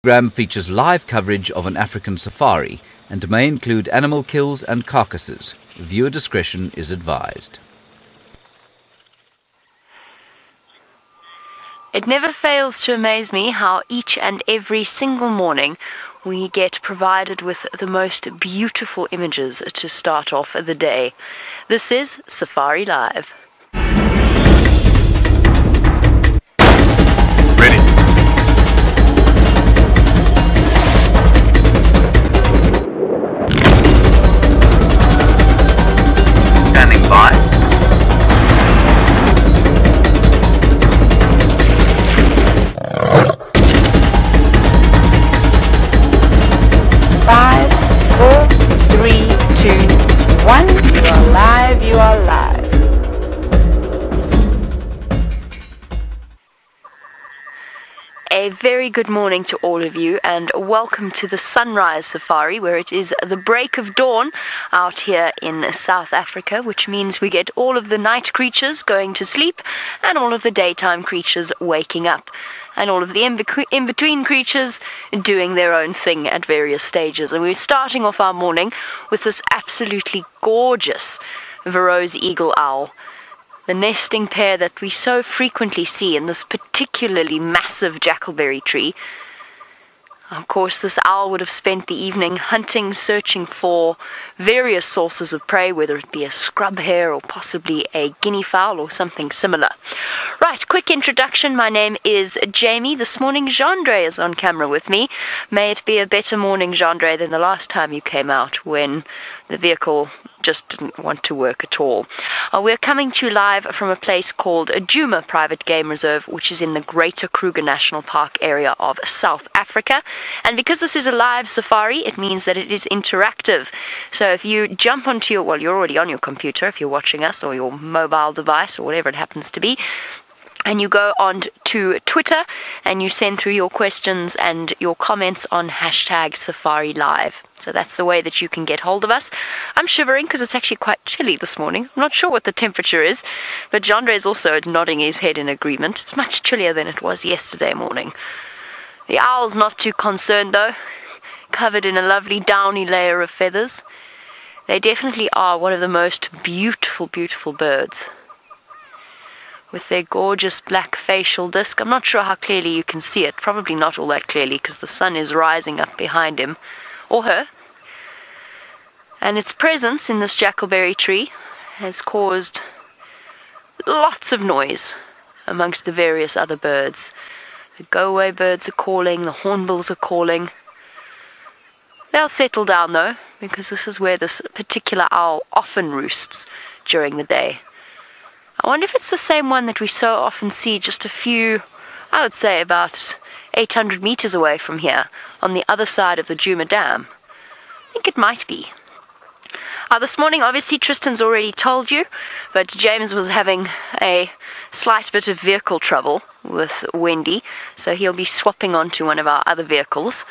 The program features live coverage of an African safari and may include animal kills and carcasses. Viewer discretion is advised. It never fails to amaze me how each and every single morning we get provided with the most beautiful images to start off the day. This is Safari Live. Ready. Standing by. Five, four, three, two, one. You are live, you are live. A very good morning to all of you and welcome to the Sunrise Safari, where it is the break of dawn out here in South Africa, which means we get all of the night creatures going to sleep and all of the daytime creatures waking up, and all of the in-between creatures doing their own thing at various stages. And we're starting off our morning with this absolutely gorgeous Verreaux's eagle owl, the nesting pair that we so frequently see in this particularly massive jackalberry tree. Of course, this owl would have spent the evening hunting, searching for various sources of prey, whether it be a scrub hare or possibly a guinea fowl or something similar. Right, quick introduction. My name is Jamie. This morning, Gendre is on camera with me. May it be a better morning, Gendre, than the last time you came out when the vehicle just didn't want to work at all. We're coming to you live from a place called Djuma Private Game Reserve, which is in the Greater Kruger National Park area of South Africa. And because this is a live safari, it means that it is interactive. So if you jump onto your, well, you're already on your computer if you're watching us, or your mobile device, or whatever it happens to be, and you go on to Twitter and you send through your questions and your comments on hashtag Safari Live. So that's the way that you can get hold of us. I'm shivering because it's actually quite chilly this morning. I'm not sure what the temperature is, but Gendre is also nodding his head in agreement. It's much chillier than it was yesterday morning. The owl's not too concerned though, covered in a lovely downy layer of feathers. They definitely are one of the most beautiful, beautiful birds, with their gorgeous black facial disc. I'm not sure how clearly you can see it. Probably not all that clearly because the sun is rising up behind him, or her. And its presence in this jackalberry tree has caused lots of noise amongst the various other birds. The go-away birds are calling, the hornbills are calling. They'll settle down though, because this is where this particular owl often roosts during the day. I wonder if it's the same one that we so often see just a few, I would say about 800 meters away from here, on the other side of the Djuma Dam. I think it might be. This morning, obviously, Tristan's already told you, but James was having a slight bit of vehicle trouble with Wendy, so he'll be swapping onto one of our other vehicles.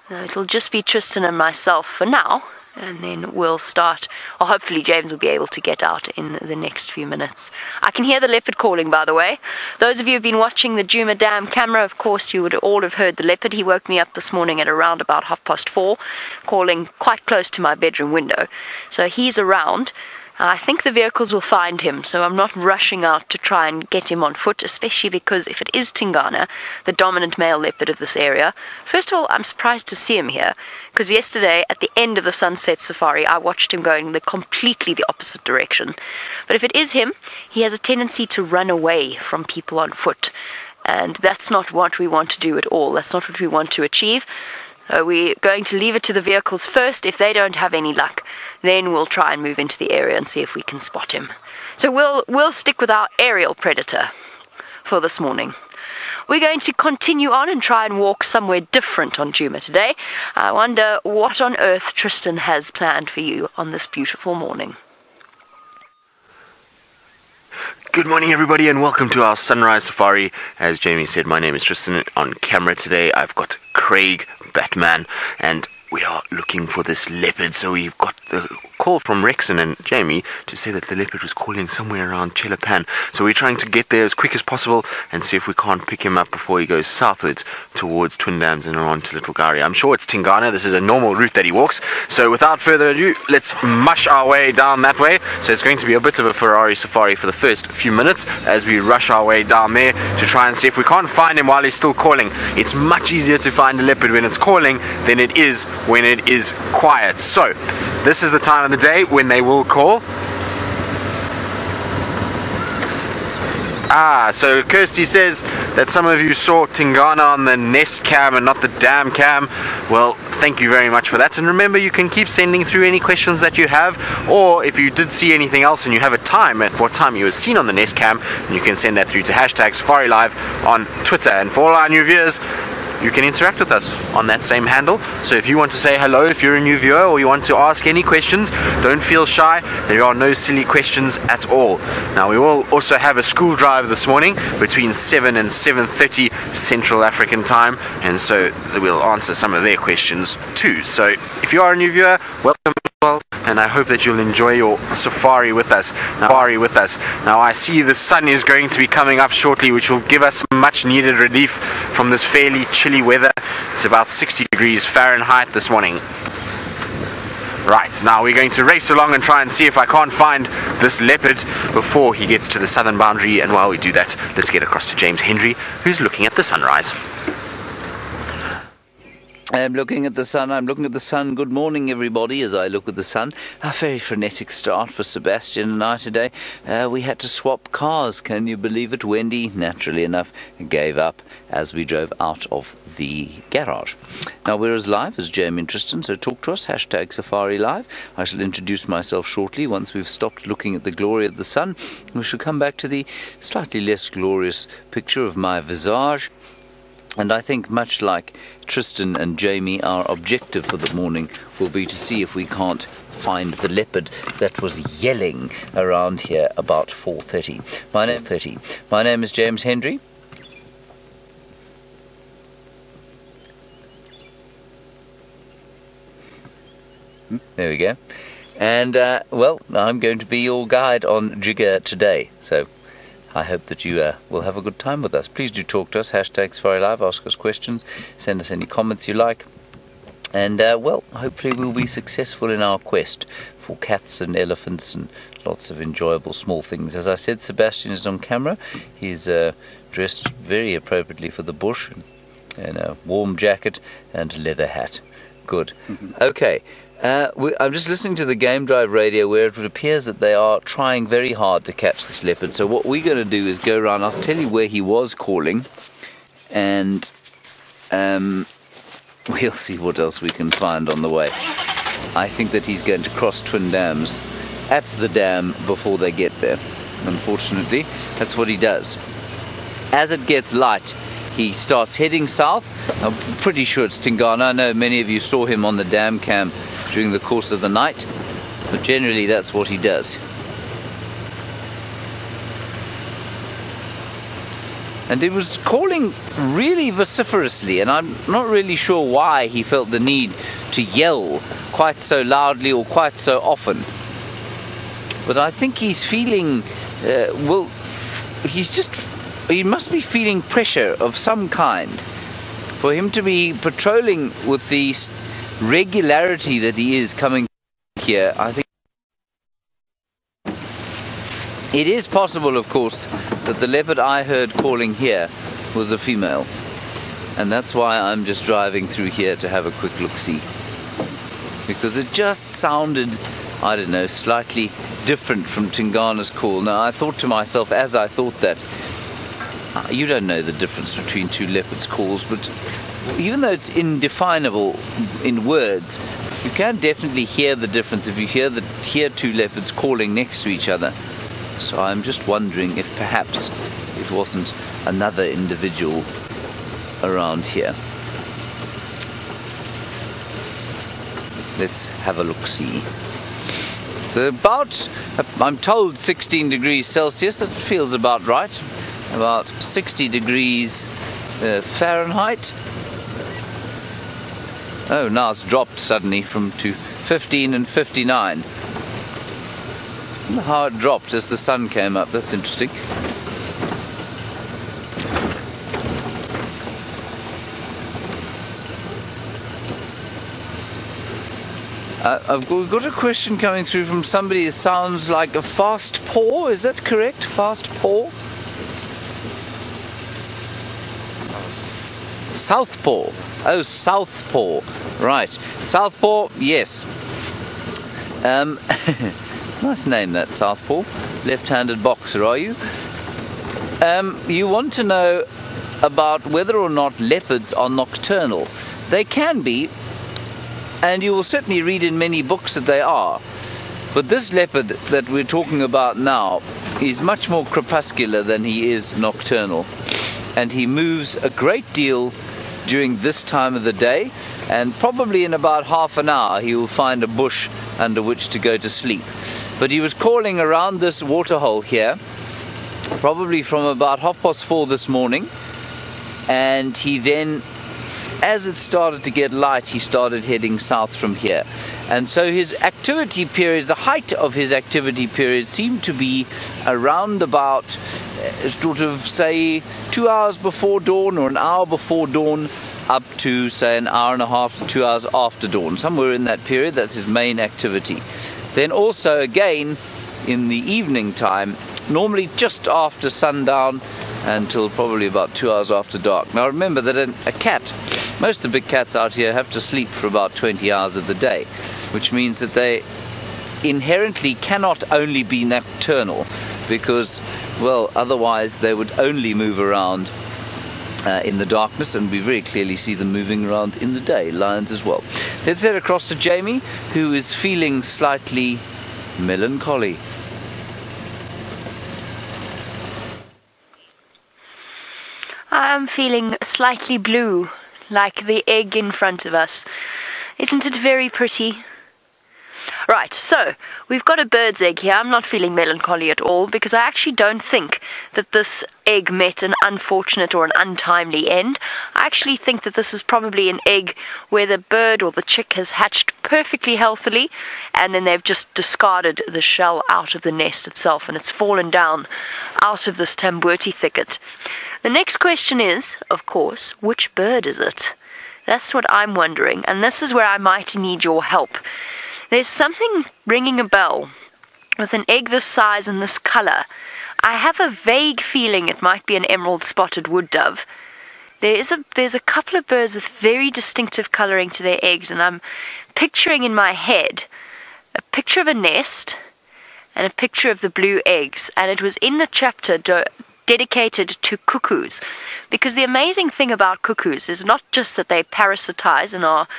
It'll just be Tristan and myself for now, and then we'll start, or hopefully James will be able to get out in the next few minutes. I can hear the leopard calling, by the way. Those of you who've been watching the Djuma Dam camera, of course, you would all have heard the leopard. He woke me up this morning at around about 4:30, calling quite close to my bedroom window. So he's around. I think the vehicles will find him, so I'm not rushing out to try and get him on foot, especially because if it is Tingana, the dominant male leopard of this area, first of all, I'm surprised to see him here, because yesterday, at the end of the sunset safari, I watched him going completely the opposite direction. But if it is him, he has a tendency to run away from people on foot, and that's not what we want to do at all. That's not what we want to achieve. We're going to leave it to the vehicles first. If they don't have any luck, then we'll try and move into the area and see if we can spot him. So we'll stick with our aerial predator for this morning. We're going to continue on and try and walk somewhere different on Djuma today. I wonder what on earth Tristan has planned for you on this beautiful morning. Good morning everybody and welcome to our Sunrise Safari. As Jamie said, my name is Tristan. On camera today I've got Craig, Batman, and we are looking for this leopard. So we've got call from Rexon and Jamie to say that the leopard was calling somewhere around Chelapan. So we're trying to get there as quick as possible and see if we can't pick him up before he goes southwards towards Twin Dams and on to Little Gari. I'm sure it's Tingana. This is a normal route that he walks. So without further ado, let's mush our way down that way. So it's going to be a bit of a Ferrari safari for the first few minutes as we rush our way down there to try and see if we can't find him while he's still calling. It's much easier to find a leopard when it's calling than it is when it is quiet. So this is the time of the day when they will call. So Kirsty says that some of you saw Tingana on the Nest cam and not the Dam cam. Well, thank you very much for that. And remember, you can keep sending through any questions that you have, or if you did see anything else and you have a time at what time you were seen on the Nest cam, you can send that through to #SafariLive on Twitter. And for all our new viewers, you can interact with us on that same handle. So if you want to say hello, if you're a new viewer, or you want to ask any questions, don't feel shy. There are no silly questions at all. Now, we will also have a school drive this morning between 7 and 7:30 Central African time, and so we'll answer some of their questions too. So if you are a new viewer, welcome as well, and I hope that you'll enjoy your safari with us. Now I see the sun is going to be coming up shortly, which will give us much needed relief from this fairly chilly weather. It's about 60 degrees Fahrenheit this morning. Right, now we're going to race along and try and see if I can't find this leopard before he gets to the southern boundary. And while we do that, let's get across to James Henry, who's looking at the sunrise. I'm looking at the sun. Good morning, everybody, as I look at the sun. A very frenetic start for Sebastian and I today. We had to swap cars. Can you believe it? Wendy, naturally enough, gave up as we drove out of the garage. Now, we're as live as Jamie and Tristan, so talk to us, #SafariLive. I shall introduce myself shortly once we've stopped looking at the glory of the sun. We shall come back to the slightly less glorious picture of my visage. And I think, much like Tristan and Jamie, our objective for the morning will be to see if we can't find the leopard that was yelling around here about 4:30. My name is James Henry. There we go. And, well, I'm going to be your guide on Jigger today. So I hope that you will have a good time with us. Please do talk to us, #SafariLive, ask us questions, send us any comments you like. And, well, hopefully we'll be successful in our quest for cats and elephants and lots of enjoyable small things. As I said, Sebastian is on camera. He's dressed very appropriately for the bush, in a warm jacket and a leather hat. Good. Okay. I'm just listening to the Game Drive radio where it appears that they are trying very hard to catch this leopard. So what we're going to do is go around. I'll tell you where he was calling, and we'll see what else we can find on the way. I think that he's going to cross Twin Dams at the dam before they get there. Unfortunately, that's what he does. As it gets light, he starts heading south. I'm pretty sure it's Tingana. I know many of you saw him on the dam cam during the course of the night, but generally that's what he does. And he was calling really vociferously, and I'm not really sure why he felt the need to yell quite so loudly or quite so often. But I think he's feeling, well, he must be feeling pressure of some kind. For him to be patrolling with the regularity that he is coming here, I think it is possible, of course, that the leopard I heard calling here was a female. And that's why I'm just driving through here to have a quick look-see. Because it just sounded, I don't know, slightly different from Tingana's call. Now, I thought to myself, as I thought that, you don't know the difference between two leopards' calls, but even though it's indefinable in words, you can definitely hear the difference if you hear two leopards calling next to each other. So I'm just wondering if perhaps it wasn't another individual around here. Let's have a look-see. It's about, I'm told, 16 degrees Celsius. That feels about right. About 60 degrees Fahrenheit. Oh, now it's dropped suddenly to 15 and 59. how it dropped as the sun came up. That's interesting. We've got a question coming through from somebody that sounds like a fast paw. Is that correct? Fast paw? Southpaw. Oh, southpaw. Right. Southpaw, yes. Nice name, that, southpaw. Left-handed boxer, are you? You want to know about whether or not leopards are nocturnal. They can be, and you will certainly read in many books that they are. But this leopard that we're talking about now is much more crepuscular than he is nocturnal. And he moves a great deal during this time of the day, and probably in about half an hour he will find a bush under which to go to sleep. But he was calling around this waterhole here, probably from about 4:30 this morning, and he then, as it started to get light, he started heading south from here. And so his activity periods, the height of his activity period seemed to be around about sort of, say, 2 hours before dawn or an hour before dawn, up to, say, an hour and a half to 2 hours after dawn. Somewhere in that period, that's his main activity. Then also again in the evening time, normally just after sundown until probably about 2 hours after dark. Now remember that a cat, most of the big cats out here have to sleep for about 20 hours of the day, which means that they inherently cannot only be nocturnal, because, well, otherwise they would only move around in the darkness, and we very clearly see them moving around in the day, lions as well. Let's head across to Jamie, who is feeling slightly melancholy. I'm feeling slightly blue, like the egg in front of us. Isn't it very pretty? Right, so we've got a bird's egg here. I'm not feeling melancholy at all, because I actually don't think that this egg met an unfortunate or an untimely end. I actually think that this is probably an egg where the bird or the chick has hatched perfectly healthily, and then they've just discarded the shell out of the nest itself, and it's fallen down out of this tamboti thicket. The next question is, of course, which bird is it? That's what I'm wondering, and this is where I might need your help. There's something ringing a bell with an egg this size and this colour. I have a vague feeling it might be an emerald spotted wood dove. There's a couple of birds with very distinctive colouring to their eggs, and I'm picturing in my head a picture of a nest and a picture of the blue eggs, and it was in the chapter dedicated to cuckoos, because the amazing thing about cuckoos is not just that they parasitize and are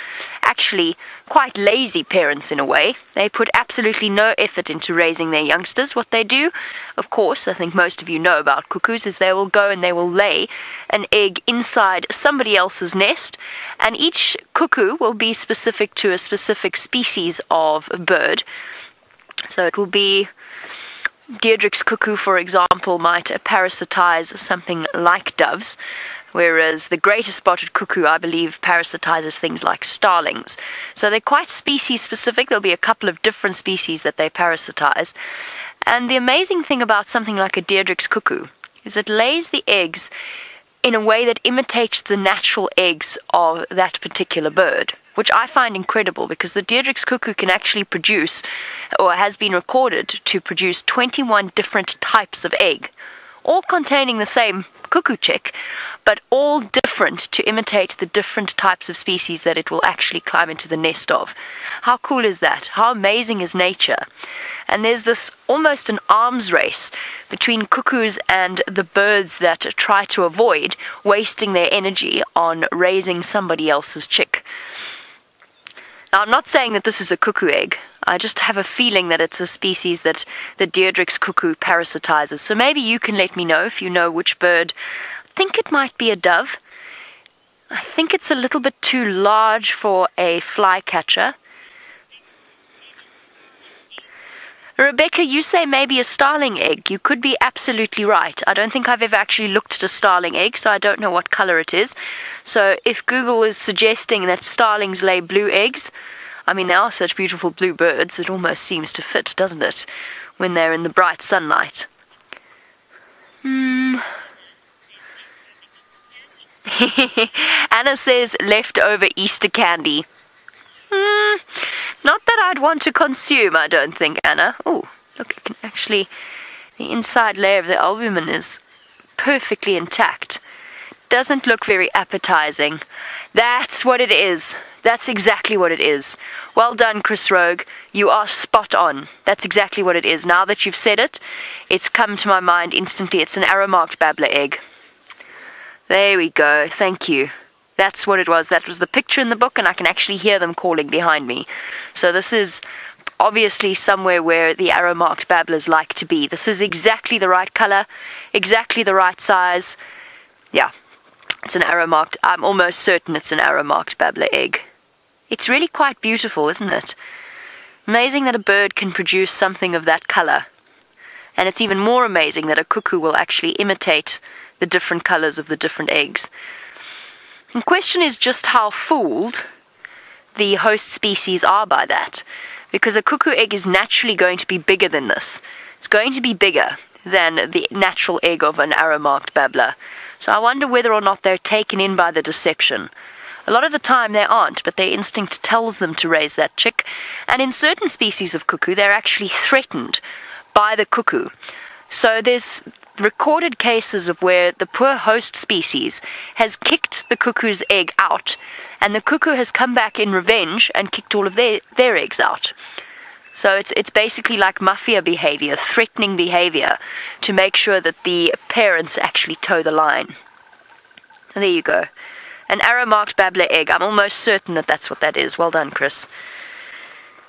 actually quite lazy parents in a way. They put absolutely no effort into raising their youngsters. What they do, of course, I think most of you know about cuckoos, is they will go and they will lay an egg inside somebody else's nest, and each cuckoo will be specific to a specific species of bird. So it will be Deirdre's cuckoo, for example, might parasitize something like doves, whereas the greatest spotted cuckoo, I believe, parasitizes things like starlings. So they're quite species specific. There'll be a couple of different species that they parasitize. And the amazing thing about something like a Deirdre's cuckoo is it lays the eggs in a way that imitates the natural eggs of that particular bird, which I find incredible, because the Deirdre's cuckoo can actually produce, or has been recorded to produce, 21 different types of egg, all containing the same cuckoo chick, but all different to imitate the different types of species that it will actually climb into the nest of. How cool is that? How amazing is nature? And there's this almost an arms race between cuckoos and the birds that try to avoid wasting their energy on raising somebody else's chick. Now, I'm not saying that this is a cuckoo egg. I just have a feeling that it's a species that the Deirdre's cuckoo parasitizes. So maybe you can let me know if you know which bird. I think it might be a dove. I think it's a little bit too large for a flycatcher. Rebecca, you say maybe a starling egg. You could be absolutely right. I don't think I've ever actually looked at a starling egg, so I don't know what color it is. So if Google is suggesting that starlings lay blue eggs, I mean, they are such beautiful blue birds, it almost seems to fit, doesn't it, when they're in the bright sunlight. Anna says leftover Easter candy. Not that I'd want to consume, I don't think, Anna. Oh, look, it can actually... The inside layer of the albumin is perfectly intact. Doesn't look very appetizing. That's what it is. That's exactly what it is. Well done, Chris Rogue. You are spot on. That's exactly what it is. Now that you've said it, it's come to my mind instantly. It's an arrow-marked babbler egg. There we go. Thank you. That's what it was. That was the picture in the book, and I can actually hear them calling behind me. So this is obviously somewhere where the arrow-marked babblers like to be. This is exactly the right color, exactly the right size. Yeah, it's an arrow-marked. I'm almost certain it's an arrow-marked babbler egg. It's really quite beautiful, isn't it? Amazing that a bird can produce something of that color. And it's even more amazing that a cuckoo will actually imitate the different colors of the different eggs. The question is just how fooled the host species are by that, because a cuckoo egg is naturally going to be bigger than this. It's going to be bigger than the natural egg of an arrow-marked babbler. So I wonder whether or not they're taken in by the deception. A lot of the time they aren't, but their instinct tells them to raise that chick. And in certain species of cuckoo, they're actually threatened by the cuckoo. So there's recorded cases of where the poor host species has kicked the cuckoo's egg out, and the cuckoo has come back in revenge and kicked all of their eggs out. So it's basically like mafia behavior, threatening behavior, to make sure that the parents actually toe the line. And there you go. An arrow-marked babbler egg. I'm almost certain that that's what that is. Well done, Chris.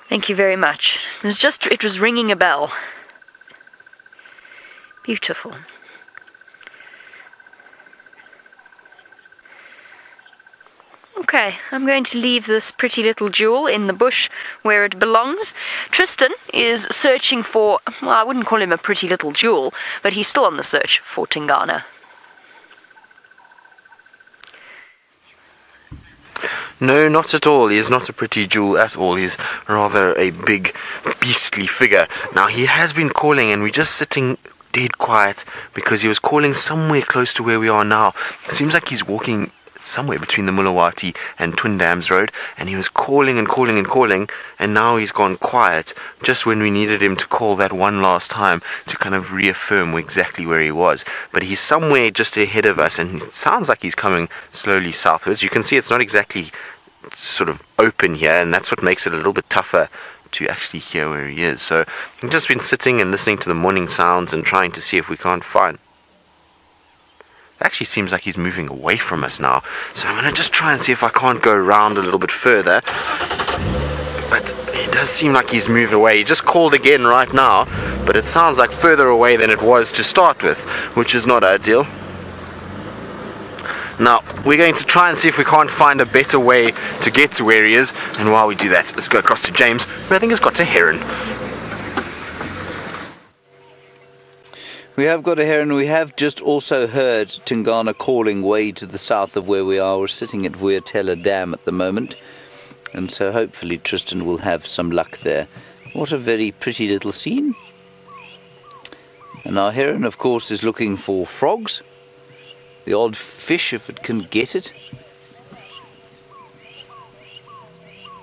Thank you very much. It was ringing a bell. Beautiful. Okay, I'm going to leave this pretty little jewel in the bush where it belongs. Tristan is searching for, well, I wouldn't call him a pretty little jewel, but he's still on the search for Tingana. No, not at all. He is not a pretty jewel at all. He's rather a big, beastly figure. Now, he has been calling, and we're just sitting dead quiet because he was calling somewhere close to where we are now. It seems like he's walking somewhere between the Mulawati and Twin Dams Road, and he was calling and calling and calling, and now he's gone quiet just when we needed him to call that one last time to kind of reaffirm exactly where he was. But he's somewhere just ahead of us, and it sounds like he's coming slowly southwards. You can see it's not exactly sort of open here, and that's what makes it a little bit tougher to actually hear where he is. So I've just been sitting and listening to the morning sounds and trying to see if we can't find. It actually seems like he's moving away from us now, so I'm going to just try and see if I can't go around a little bit further. But it does seem like he's moved away. He just called again right now, but it sounds like further away than it was to start with, which is not ideal. Now, we're going to try and see if we can't find a better way to get to where he is, and while we do that, let's go across to James, who I think has got a heron. We have got a heron. We have just also heard Tingana calling way to the south of where we are. We're sitting at Vuyatela Dam at the moment, and so hopefully Tristan will have some luck there. What a very pretty little scene. And our heron, of course, is looking for frogs. The odd fish, if it can get it.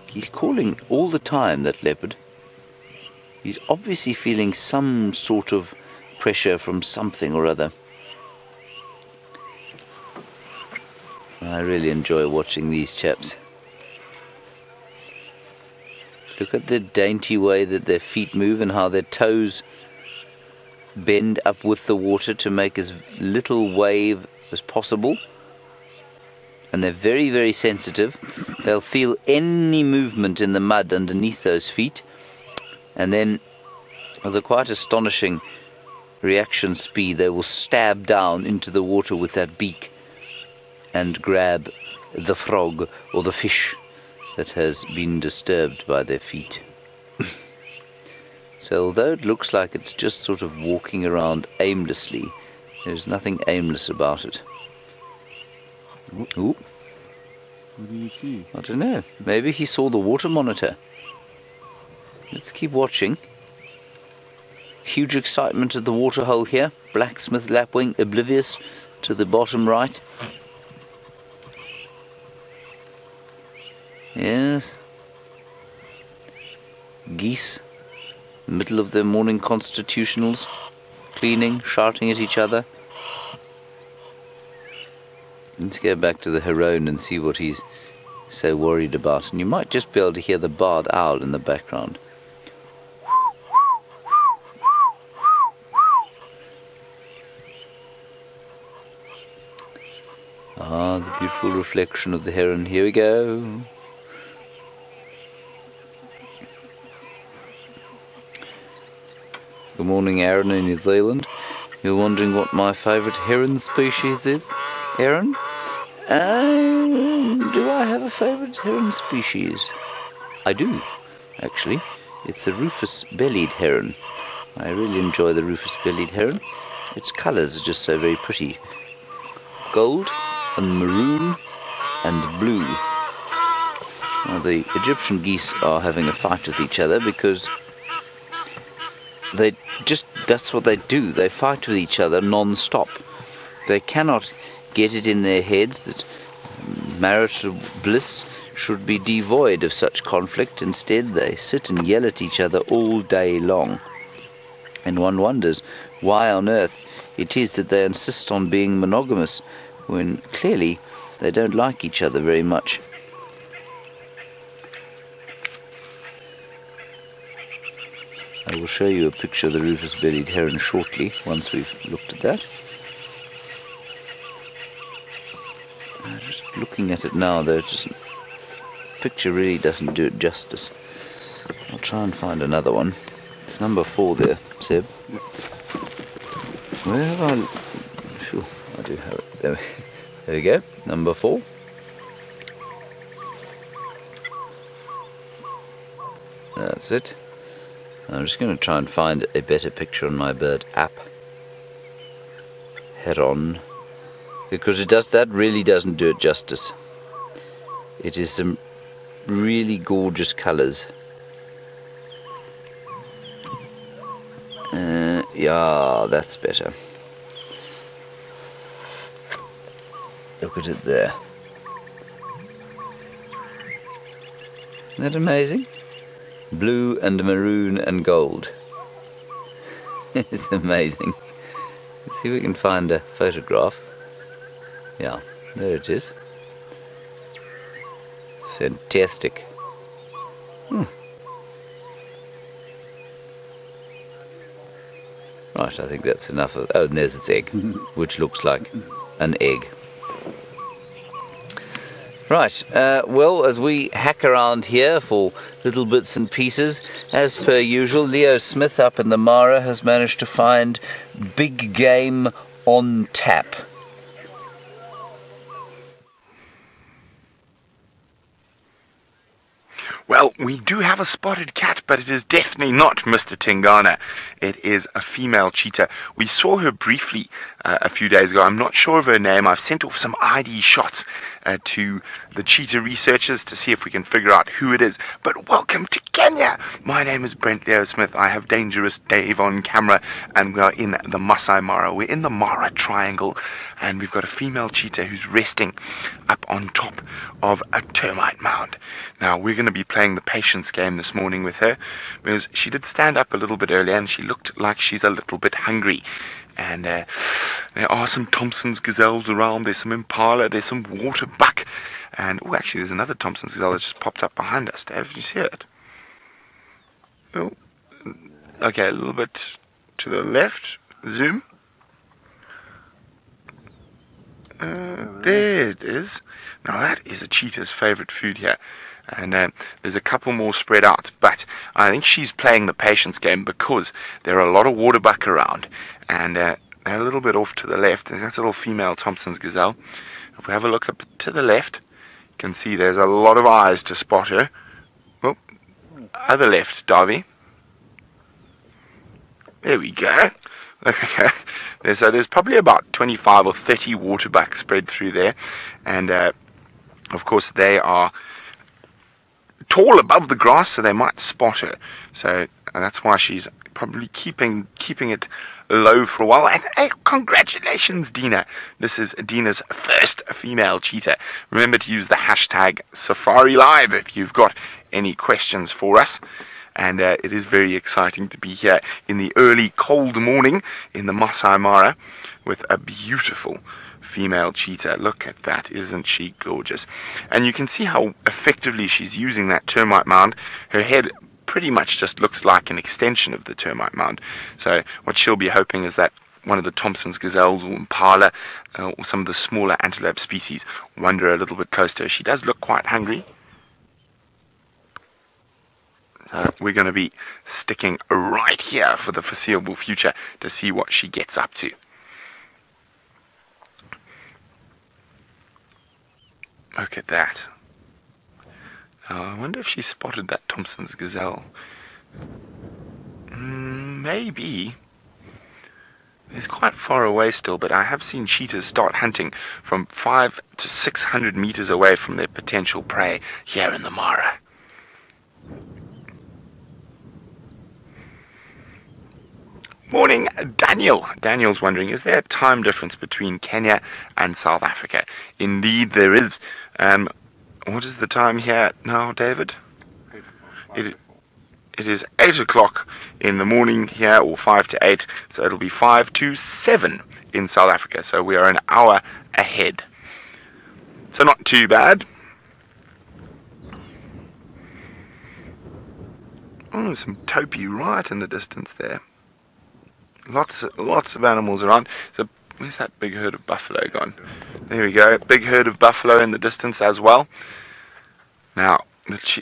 He's calling all the time, that leopard. He's obviously feeling some sort of pressure from something or other. I really enjoy watching these chaps. Look at the dainty way that their feet move and how their toes bend up with the water to make as little wave as possible. And they're very, very sensitive. They'll feel any movement in the mud underneath those feet, and then with a quite astonishing reaction speed they will stab down into the water with that beak and grab the frog or the fish that has been disturbed by their feet. So although it looks like it's just sort of walking around aimlessly, there's nothing aimless about it. Ooh. What do you see? I don't know. Maybe he saw the water monitor. let's keep watching. Huge excitement at the waterhole here. Blacksmith lapwing oblivious to the bottom right. Yes. Geese, middle of their morning constitutionals, cleaning, shouting at each other. Let's go back to the Heron and see what he's so worried about. And you might just be able to hear the barred owl in the background. Ah, the beautiful reflection of the heron. Here we go. Good morning, Aaron in New Zealand. You're wondering what my favourite heron species is, Aaron? Do I have a favourite heron species? I do, actually. It's the rufous-bellied heron. I really enjoy the rufous-bellied heron. Its colours are just so very pretty. Gold and maroon and blue. Now, the Egyptian geese are having a fight with each other because that's what they do. They fight with each other non-stop. They cannot get it in their heads that marital bliss should be devoid of such conflict. Instead, they sit and yell at each other all day long. And one wonders why on earth it is that they insist on being monogamous when clearly they don't like each other very much. I will show you a picture of the rufous-bellied heron shortly, once we've looked at that. Just looking at it now, though, the picture really doesn't do it justice. I'll try and find another one. It's number 4 there, Seb. Where have I... Sure, I do have it. There we go, number 4. That's it. I'm just going to try and find a better picture on my bird app. Heron. Because that really doesn't do it justice. It is some really gorgeous colours. Yeah, that's better. Look at it there. Isn't that amazing? Blue and maroon and gold. It's amazing. Let's see if we can find a photograph. Yeah, there it is. Fantastic. Right, I think that's enough of... Oh, and there's its egg, which looks like an egg. Right, well, as we hack around here for little bits and pieces, as per usual, Leo Smith up in the Mara has managed to find big game on tap. Well, we do have a spotted cat, but it is definitely not Mr. Tingana. It is a female cheetah. We saw her briefly a few days ago. I'm not sure of her name. I've sent off some ID shots to the cheetah researchers to see if we can figure out who it is. But welcome to Kenya! My name is Brent Leo Smith. I have Dangerous Dave on camera, and we are in the Masai Mara. We're in the Mara Triangle, and we've got a female cheetah who's resting up on top of a termite mound. Now, we're going to be playing the patience game this morning with her, because she did stand up a little bit earlier and she looked like she's a little bit hungry. And there are some Thompson's gazelles around. There's some impala, there's some water buck, and oh, actually there's another Thompson's gazelle that just popped up behind us. Dave, did you see it? Oh, okay, a little bit to the left. Zoom. There it is. Now that is a cheetah's favorite food here. And there's a couple more spread out, but I think she's playing the patience game because there are a lot of water buck around, and they're a little bit off to the left. That's a little female Thompson's gazelle. If we have a look up to the left, you can see there's a lot of eyes to spot her. Oh, other left, Davy. There we go. Okay. So there's probably about 25 or 30 water buck spread through there, and of course they are tall above the grass, so they might spot her. So that's why she's probably keeping it low for a while. And hey, congratulations, Dina. This is Dina's first female cheetah. Remember to use the hashtag #SafariLive if you've got any questions for us. And it is very exciting to be here in the early cold morning in the Masai Mara with a beautiful female cheetah. Look at that, isn't she gorgeous? And you can see how effectively she's using that termite mound. Her head pretty much just looks like an extension of the termite mound. So what she'll be hoping is that one of the Thompson's gazelles or impala or some of the smaller antelope species wander a little bit close to her. She does look quite hungry. So we're going to be sticking right here for the foreseeable future to see what she gets up to. Look at that. I wonder if she spotted that Thompson's gazelle. Maybe. It's quite far away still, but I have seen cheetahs start hunting from 500 to 600 meters away from their potential prey here in the Mara. Morning, Daniel. Daniel's wondering, is there a time difference between Kenya and South Africa? Indeed, there is. What is the time here now, David? It is 8 o'clock in the morning here, or 5 to 8, so it'll be 5 to 7 in South Africa, so we are an hour ahead. So not too bad. Oh, some topi right in the distance there. Lots of animals around. So where's that big herd of buffalo gone? There we go. Big herd of buffalo in the distance as well. Now,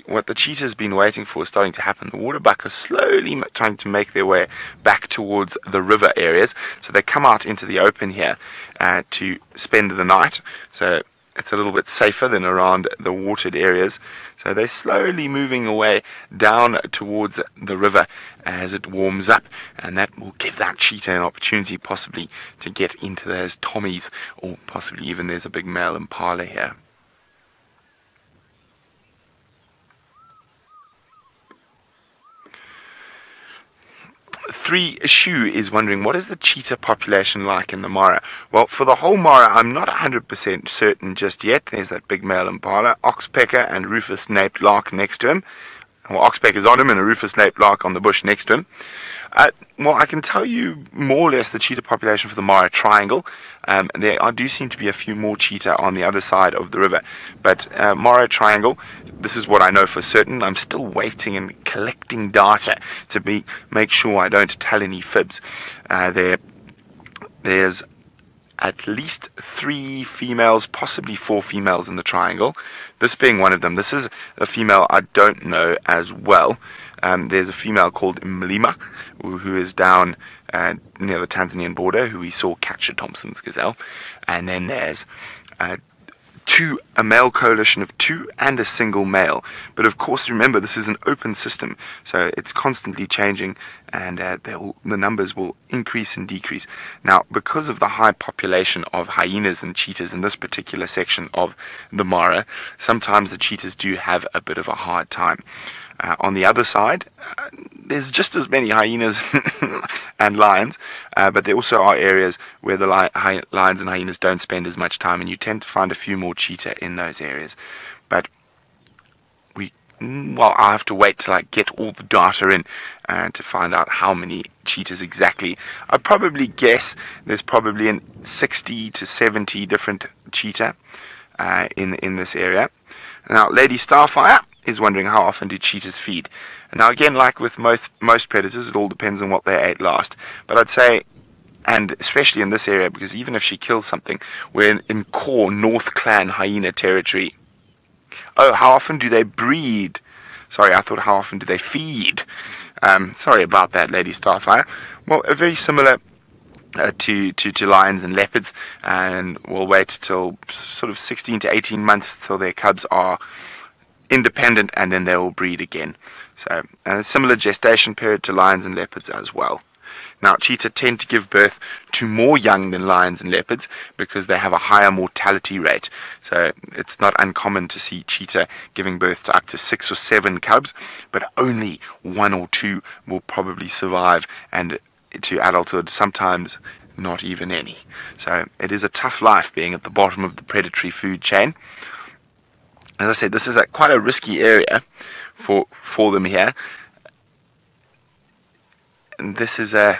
what the cheetah's been waiting for is starting to happen. The waterbuck are slowly trying to make their way back towards the river areas. So they come out into the open here to spend the night. So it's a little bit safer than around the watered areas. So they're slowly moving away down towards the river as it warms up, and that will give that cheetah an opportunity possibly to get into those tommies, or possibly even there's a big male impala here. Three Shoe is wondering, what is the cheetah population like in the Mara? Well, for the whole Mara, I'm not 100% certain just yet. There's that big male impala, oxpecker and rufous-naped lark next to him. Well, oxpecker's on him and a rufous-naped lark on the bush next to him. Well, I can tell you more or less the cheetah population for the Mara Triangle. There do seem to be a few more cheetah on the other side of the river. But Mara Triangle, this is what I know for certain. I'm still waiting and collecting data to make sure I don't tell any fibs. There's at least 3 females, possibly 4 females in the triangle. This being one of them. This is a female I don't know as well. There's a female called Mlima, who is down near the Tanzanian border, who we saw catch a Thompson's gazelle. And then there's a male coalition of 2 and a single male. But of course, remember, this is an open system, so it's constantly changing, and the numbers will increase and decrease. Now, because of the high population of hyenas and cheetahs in this particular section of the Mara, sometimes the cheetahs do have a bit of a hard time. On the other side, there's just as many hyenas and lions, but there also are areas where the lions and hyenas don't spend as much time, and you tend to find a few more cheetah in those areas. But I'll have to wait till I get all the data in to find out how many cheetahs exactly. I'd probably guess there's probably 60 to 70 different cheetah in this area. Now, Lady Starfire is wondering, how often do cheetahs feed? Now, again, like with most predators, it all depends on what they ate last. But I'd say, and especially in this area, because even if she kills something, we're in core North Clan hyena territory. Oh, how often do they breed? Sorry, I thought, how often do they feed? Sorry about that, Lady Starfire. Well, very similar to lions and leopards, and we'll wait till sort of 16 to 18 months till their cubs are independent, and then they will breed again. So a similar gestation period to lions and leopards as well. Now, cheetah tend to give birth to more young than lions and leopards because they have a higher mortality rate. So it's not uncommon to see cheetah giving birth to up to 6 or 7 cubs, but only 1 or 2 will probably survive and to adulthood, sometimes not even any. So it is a tough life being at the bottom of the predatory food chain. As I said, this is quite a risky area for them here. And this is a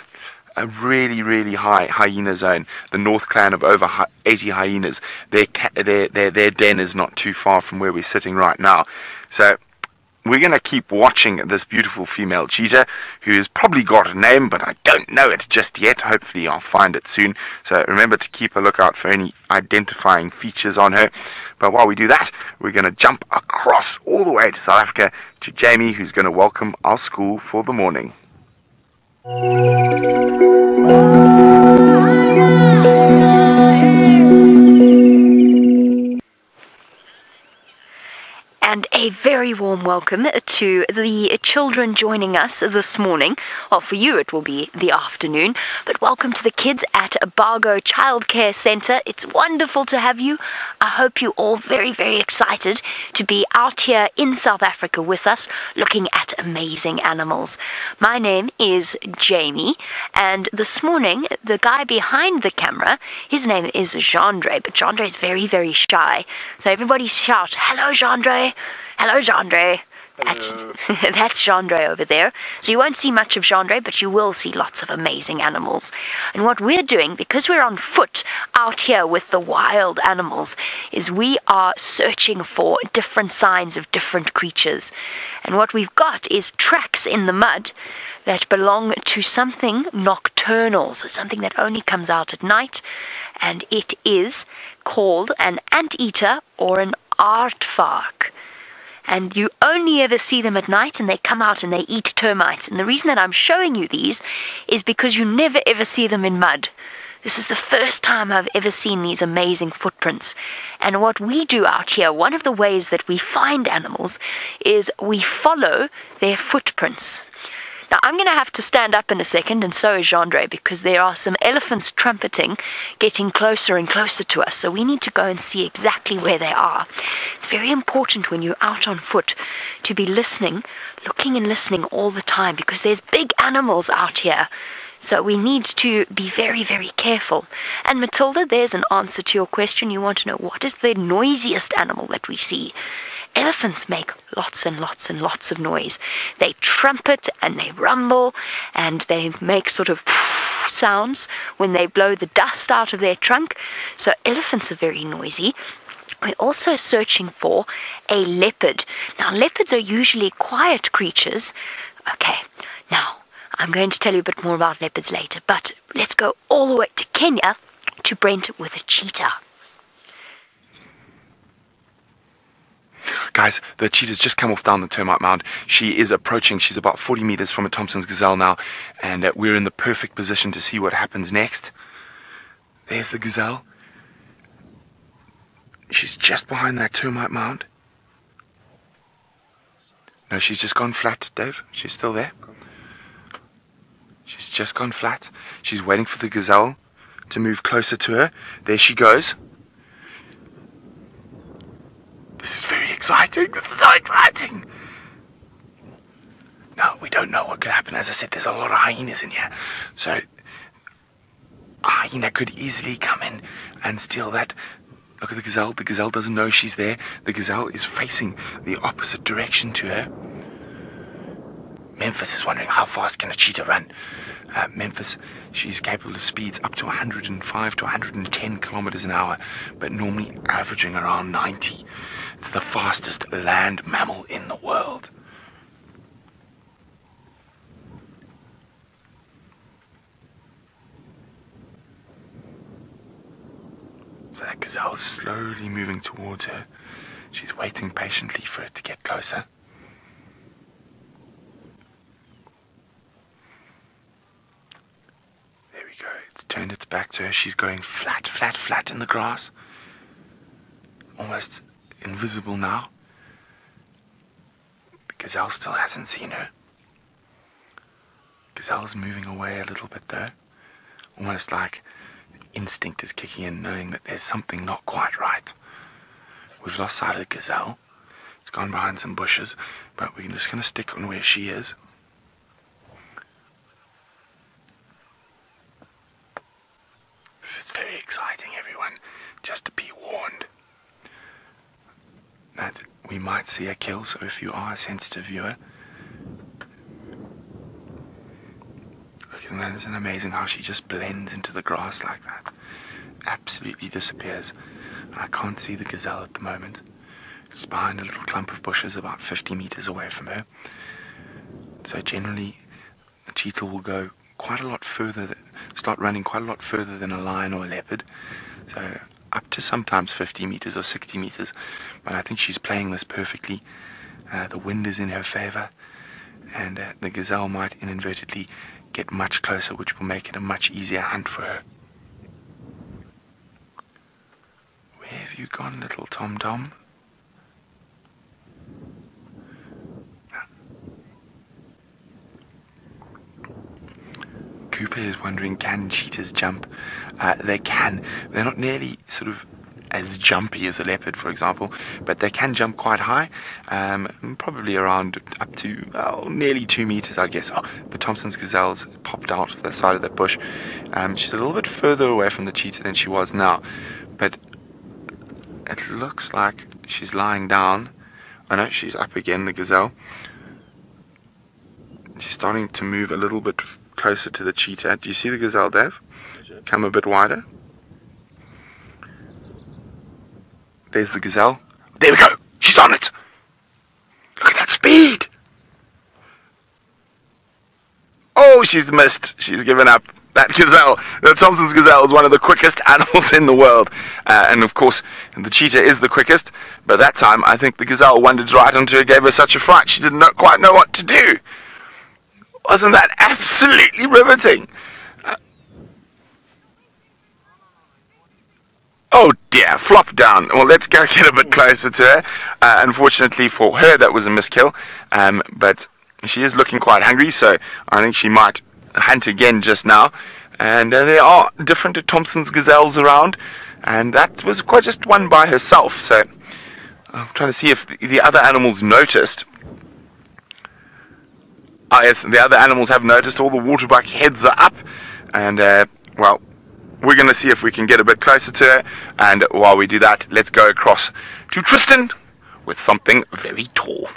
really, really high hyena zone. The North Clan of over 80 hyenas. Their den is not too far from where we're sitting right now. So we're going to keep watching this beautiful female cheetah, who has probably got a name, but I don't know it just yet. Hopefully I'll find it soon. So remember to keep a lookout for any identifying features on her. But while we do that, we're going to jump across all the way to South Africa to Jamie, who's going to welcome our school for the morning. And a very warm welcome to the children joining us this morning. Well, for you it will be the afternoon, but welcome to the kids at Bargo Childcare Centre. It's wonderful to have you. I hope you're all very, very excited to be out here in South Africa with us, looking at amazing animals. My name is Jamie, and this morning, the guy behind the camera, his name is Gendre, but Gendre is very, very shy. So everybody shout, "Hello, Gendre! Hello, Gendre!" That's Gendre over there. So you won't see much of Gendre, but you will see lots of amazing animals. And what we're doing, because we're on foot out here with the wild animals, is we are searching for different signs of different creatures. And what we've got is tracks in the mud that belong to something nocturnal, so something that only comes out at night, and it is called an anteater or an aardvark. And you only ever see them at night, and they come out and they eat termites. And the reason that I'm showing you these is because you never ever see them in mud. This is the first time I've ever seen these amazing footprints. And what we do out here, one of the ways that we find animals, is we follow their footprints. Now, I'm going to have to stand up in a second, and so is Gendre, because there are some elephants trumpeting, getting closer and closer to us, so we need to go and see exactly where they are. It's very important when you're out on foot to be listening, looking and listening all the time, because there's big animals out here. So we need to be very, very careful. And Matilda, there's an answer to your question. You want to know what is the noisiest animal that we see? Elephants make lots and lots and lots of noise. They trumpet and they rumble and they make sort of sounds when they blow the dust out of their trunk. So elephants are very noisy. We're also searching for a leopard. Now, leopards are usually quiet creatures. Okay, now I'm going to tell you a bit more about leopards later, but let's go all the way to Kenya to Brent with a cheetah. Guys, the cheetah's just come off down the termite mound. She is approaching. She's about 40 meters from a Thompson's gazelle now, and we're in the perfect position to see what happens next. There's the gazelle. She's just behind that termite mound. No, she's just gone flat, Dave. She's still there. She's just gone flat. She's waiting for the gazelle to move closer to her. There she goes. This is very exciting. This is so exciting. No, we don't know what could happen. As I said, there's a lot of hyenas in here. So a hyena could easily come in and steal that. Look at the gazelle. The gazelle doesn't know she's there. The gazelle is facing the opposite direction to her. Memphis is wondering how fast can a cheetah run. Memphis, she's capable of speeds up to 105 to 110 kilometers an hour, but normally averaging around 90. It's the fastest land mammal in the world. So that gazelle is slowly moving towards her. She's waiting patiently for it to get closer. There we go. It's turned its back to her. She's going flat, flat, flat in the grass. Almost invisible now. The gazelle still hasn't seen her. Gazelle's moving away a little bit though. Almost like instinct is kicking in, knowing that there's something not quite right. We've lost sight of the gazelle. It's gone behind some bushes, but we're just going to stick on where she is. This is very exciting, everyone. Just to be warned that we might see a kill, so if you are a sensitive viewer, look, and isn't it amazing how she just blends into the grass like that? Absolutely disappears. I can't see the gazelle at the moment. It's behind a little clump of bushes about 50 meters away from her. So generally, the cheetah will go quite a lot further, start running quite a lot further than a lion or a leopard. So up to sometimes 50 meters or 60 meters. But I think she's playing this perfectly. The wind is in her favor, and the gazelle might inadvertently get much closer, which will make it a much easier hunt for her. Where have you gone, little Tom-Tom? Cooper is wondering, can cheetahs jump? They can. They're not nearly sort of as jumpy as a leopard, for example, but they can jump quite high, probably around up to nearly 2 meters, I guess. Oh, the Thompson's gazelle's popped out of the side of that bush. She's a little bit further away from the cheetah than she was now, but it looks like she's lying down. Oh no, she's up again, the gazelle. She's starting to move a little bit closer to the cheetah. Do you see the gazelle, Dave? Come a bit wider. There's the gazelle. There we go. She's on it. Look at that speed. Oh, she's missed. She's given up. That gazelle, the Thompson's gazelle, is one of the quickest animals in the world. And of course, the cheetah is the quickest. But that time, I think the gazelle wandered right onto her, gave her such a fright, she didn't quite know what to do. Wasn't that absolutely riveting? Oh dear, flop down. Well, let's go get a bit closer to her. Unfortunately for her, that was a miskill. But she is looking quite hungry, so I think she might hunt again just now. And there are different Thompson's gazelles around, and that was quite just one by herself. So I'm trying to see if the other animals noticed. Ah, yes, the other animals have noticed. All the waterbuck heads are up, and well, we're going to see if we can get a bit closer to her. And while we do that, let's go across to Tristan with something very tall.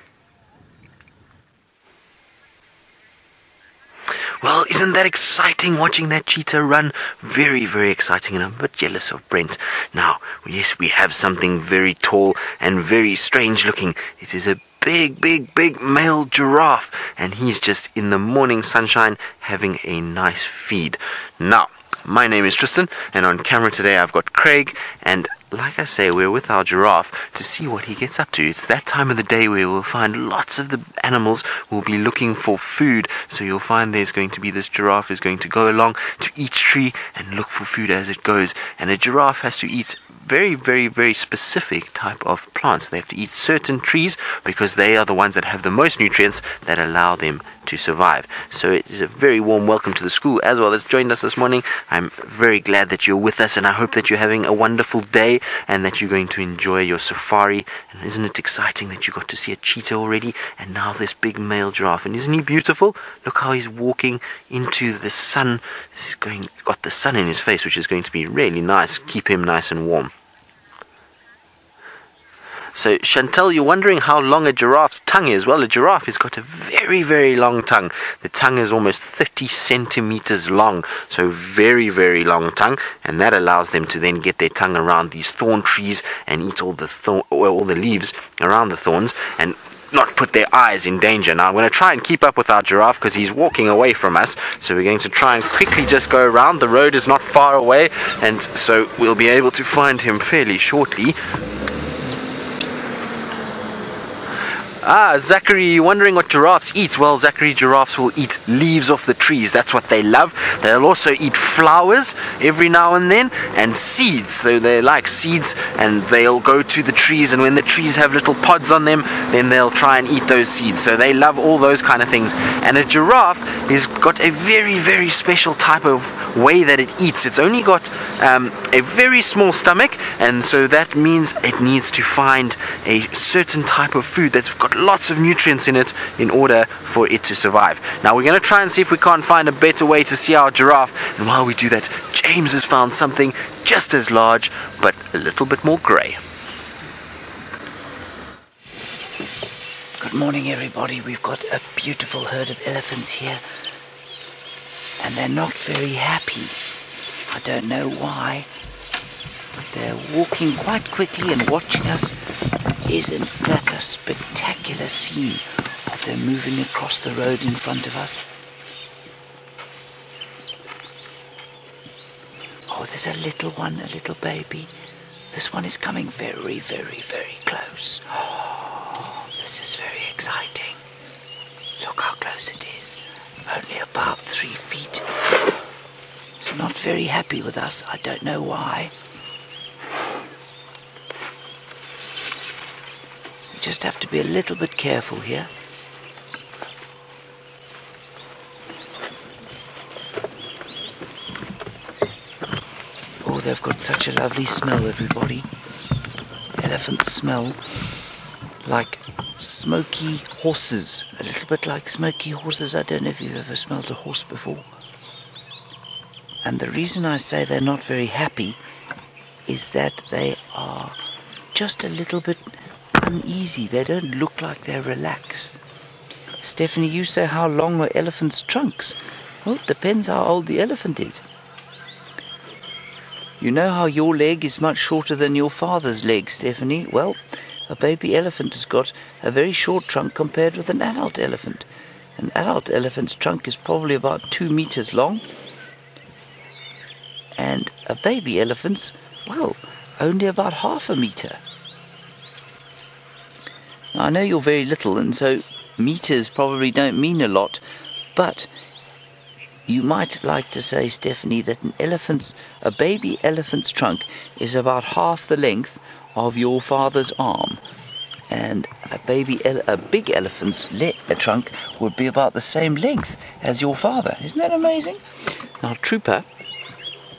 Well, isn't that exciting watching that cheetah run? Very, very exciting, and I'm a bit jealous of Brent. Now, yes, we have something very tall and very strange looking. It is a big male giraffe, and he's just in the morning sunshine having a nice feed. Now, my name is Tristan, and on camera today I've got Craig, and like I say, we're with our giraffe to see what he gets up to. It's that time of the day where we'll find lots of the animals will be looking for food. So you'll find there's going to be this giraffe is going to go along to each tree and look for food as it goes. And a giraffe has to eat very specific type of plants. They have to eat certain trees because they are the ones that have the most nutrients that allow them to survive. So it is a very warm welcome to the school as well that's joined us this morning. I'm very glad that you're with us, and I hope that you're having a wonderful day and that you're going to enjoy your safari. And isn't it exciting that you got to see a cheetah already, and now this big male giraffe? And isn't he beautiful? Look how he's walking into the sun. He's got the sun in his face, which is going to be really nice, keep him nice and warm. So, Chantal, you're wondering how long a giraffe's tongue is. Well, a giraffe has got a very long tongue. The tongue is almost 30 centimeters long, so very long tongue, and that allows them to then get their tongue around these thorn trees and eat all the leaves around the thorns and not put their eyes in danger. Now, I'm going to try and keep up with our giraffe because he's walking away from us, so we're going to try and quickly just go around. The road is not far away, and so we'll be able to find him fairly shortly. Zachary, you're wondering what giraffes eat? Well, Zachary, giraffes will eat leaves off the trees. That's what they love. They'll also eat flowers every now and then, and seeds. They like seeds, and they'll go to the trees, and when the trees have little pods on them, then they'll try and eat those seeds. So they love all those kind of things. And a giraffe has got a very, very special type of way that it eats. It's only got a very small stomach, and so that means it needs to find a certain type of food that's got lots of nutrients in it in order for it to survive. Now we're going to try and see if we can't find a better way to see our giraffe, and while we do that, James has found something just as large but a little bit more grey. Good morning, everybody. We've got a beautiful herd of elephants here, and they're not very happy. I don't know why, but they're walking quite quickly and watching us. Isn't that a spectacular scene of them moving across the road in front of us? Oh, there's a little one, a little baby. This one is coming very, very, very close. Oh, this is very exciting. Look how close it is. Only about 3 feet. It's not very happy with us. I don't know why. We just have to be a little bit careful here. Oh, they've got such a lovely smell, everybody. Elephants smell like smoky horses. A little bit like smoky horses. I don't know if you've ever smelled a horse before. And the reason I say they're not very happy is that they are just a little bit uneasy. They don't look like they're relaxed. Stephanie, you say how long are elephants' trunks? Well, it depends how old the elephant is. You know how your leg is much shorter than your father's leg, Stephanie? Well, a baby elephant has got a very short trunk compared with an adult elephant. An adult elephant's trunk is probably about 2 meters long. And a baby elephant's, well, only about half a meter. Now, I know you're very little, and so meters probably don't mean a lot, but you might like to say, Stephanie, that a baby elephant's trunk is about half the length of your father's arm, and a big elephant's trunk would be about the same length as your father. Isn't that amazing? Now, Trooper,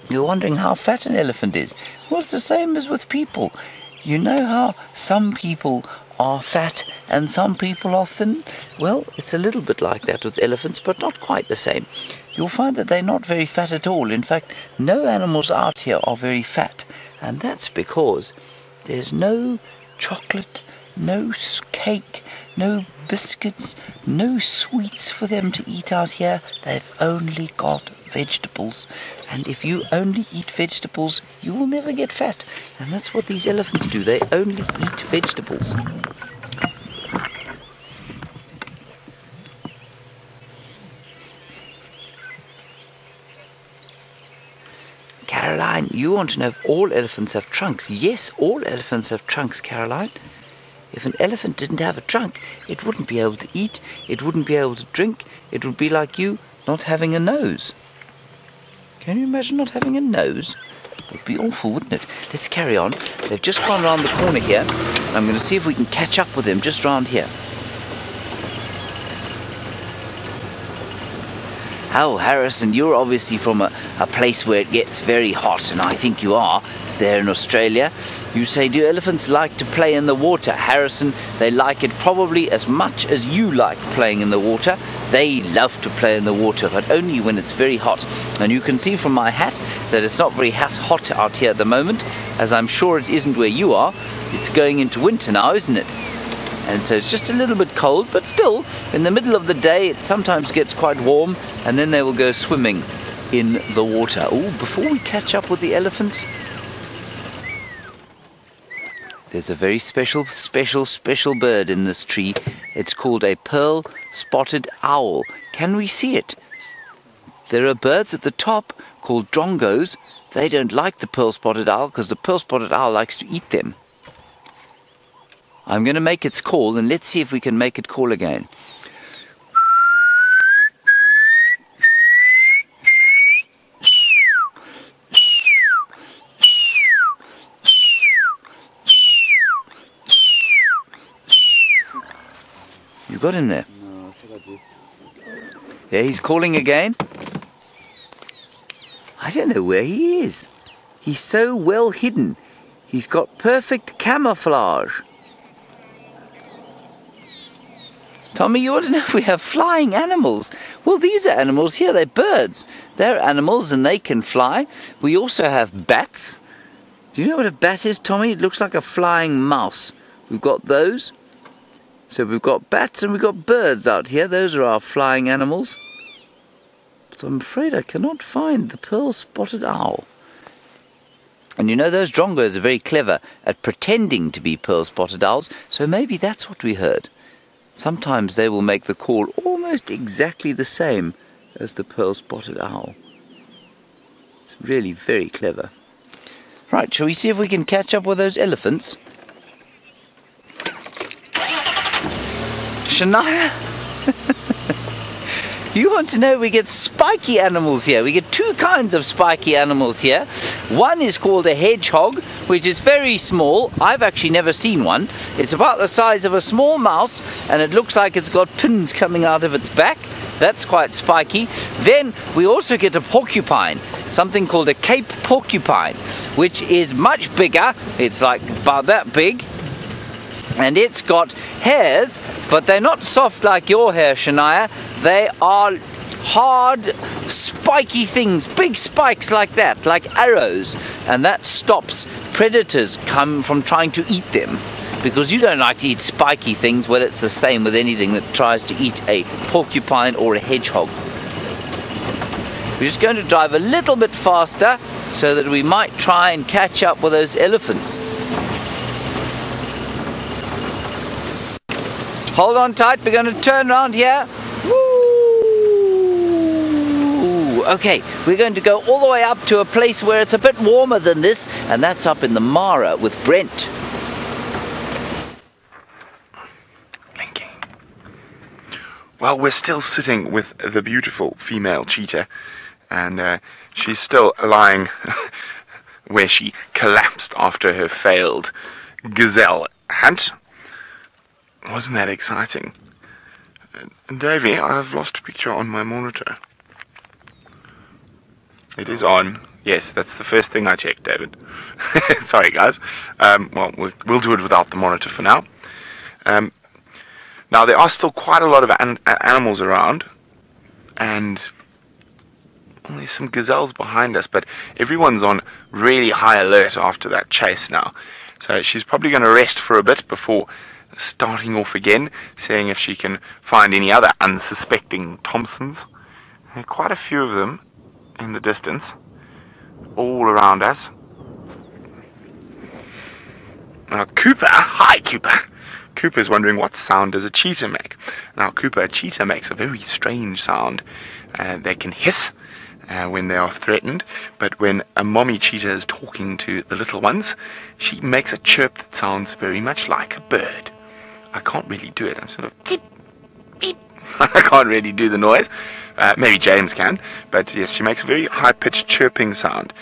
you're wondering how fat an elephant is. Well, it's the same as with people. You know how some people are fat and some people are thin? Well, it's a little bit like that with elephants, but not quite the same. You'll find that they're not very fat at all. In fact, no animals out here are very fat, and that's because there's no chocolate, no cake, no biscuits, no sweets for them to eat out here. They've only got vegetables, and if you only eat vegetables, you will never get fat. And that's what these elephants do. They only eat vegetables. Caroline, you want to know if all elephants have trunks? Yes, all elephants have trunks, Caroline. If an elephant didn't have a trunk, it wouldn't be able to eat, it wouldn't be able to drink, it would be like you not having a nose. Can you imagine not having a nose? It would be awful, wouldn't it? Let's carry on. They've just gone around the corner here. I'm going to see if we can catch up with them just round here. Oh, Harrison, you're obviously from a place where it gets very hot, and I think you are. It's there in Australia. You say, do elephants like to play in the water? Harrison, they like it probably as much as you like playing in the water. They love to play in the water, but only when it's very hot. And you can see from my hat that it's not very hot out here at the moment, as I'm sure it isn't where you are. It's going into winter now, isn't it? And so it's just a little bit cold, but still, in the middle of the day, it sometimes gets quite warm, and then they will go swimming in the water. Oh, before we catch up with the elephants, there's a very special bird in this tree. It's called a pearl-spotted owl. Can we see it? There are birds at the top called drongos. They don't like the pearl-spotted owl because the pearl-spotted owl likes to eat them. I'm going to make its call, and let's see if we can make it call again. You got him there? No, I think I do. Yeah, he's calling again. I don't know where he is. He's so well hidden. He's got perfect camouflage. Tommy, you want to know if we have flying animals? Well, these are animals here. They're birds. They're animals and they can fly. We also have bats. Do you know what a bat is, Tommy? It looks like a flying mouse. We've got those. So we've got bats and we've got birds out here. Those are our flying animals. But I'm afraid I cannot find the pearl-spotted owl. And you know, those drongos are very clever at pretending to be pearl-spotted owls, so maybe that's what we heard. Sometimes they will make the call almost exactly the same as the pearl-spotted owl. It's really very clever. Right, shall we see if we can catch up with those elephants? Shania? You want to know, we get spiky animals here. We get two kinds of spiky animals here. One is called a hedgehog, which is very small. I've actually never seen one. It's about the size of a small mouse, and it looks like it's got pins coming out of its back. That's quite spiky. Then we also get a porcupine, something called a Cape porcupine, which is much bigger. It's like about that big. And it's got hairs, but they're not soft like your hair, Shania. They are hard, spiky things, big spikes like that, like arrows. And that stops predators come from trying to eat them. Because you don't like to eat spiky things. Well, it's the same with anything that tries to eat a porcupine or a hedgehog. We're just going to drive a little bit faster so that we might try and catch up with those elephants. Hold on tight, we're going to turn around here. Woo! Okay, we're going to go all the way up to a place where it's a bit warmer than this, and that's up in the Mara with Brent. Blinking. Well, we're still sitting with the beautiful female cheetah, and she's still lying where she collapsed after her failed gazelle hunt. Wasn't that exciting? Davey, I've lost a picture on my monitor. It is on. Yes, that's the first thing I checked, David. Sorry, guys. Well, we'll do it without the monitor for now. Now, there are still quite a lot of animals around, and well, there's some gazelles behind us, but everyone's on really high alert after that chase now. So she's probably going to rest for a bit before starting off again, seeing if she can find any other unsuspecting Thompsons. There are quite a few of them in the distance, all around us. Now Cooper, hi Cooper. Cooper's wondering what sound does a cheetah make. Now Cooper, a cheetah makes a very strange sound. They can hiss when they are threatened, but when a mommy cheetah is talking to the little ones, she makes a chirp that sounds very much like a bird. I can't really do it. I'm sort of beep, beep. I can't really do the noise. Maybe James can, but yes, she makes a very high-pitched chirping sound.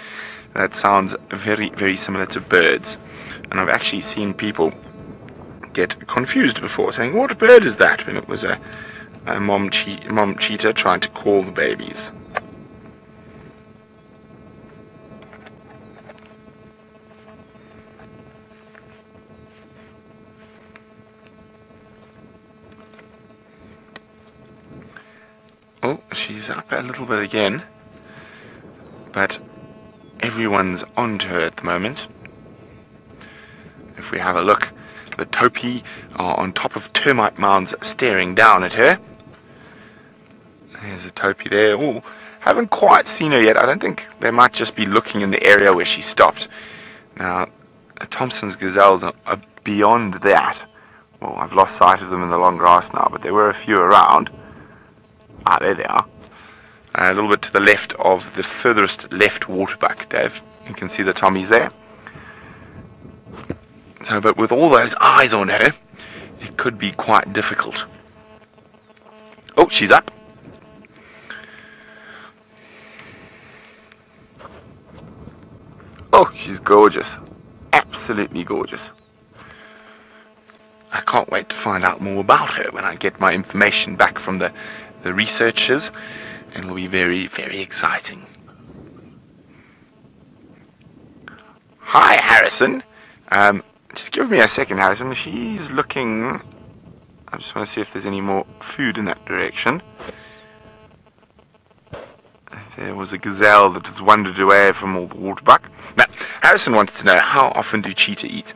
That sounds very, very similar to birds. And I've actually seen people get confused before, saying, "What bird is that?" when it was a mom cheetah trying to call the babies. Oh, she's up a little bit again, but everyone's onto her at the moment. If we have a look, the topi are on top of termite mounds staring down at her. There's a topi there. Oh, haven't quite seen her yet. I don't think they might just be looking in the area where she stopped. Now, Thompson's gazelles are beyond that. Well, I've lost sight of them in the long grass now, but there were a few around. Ah, there they are. A little bit to the left of the furthest left waterbuck, Dave. You can see the tommies there. So, but with all those eyes on her, it could be quite difficult. Oh, she's up. Oh, she's gorgeous. Absolutely gorgeous. I can't wait to find out more about her when I get my information back from the researchers. And it'll be very, very exciting. Hi, Harrison. Just give me a second, Harrison. She's looking... I just want to see if there's any more food in that direction. There was a gazelle that just wandered away from all the water buck. Now, Harrison wanted to know, how often do cheetah eat?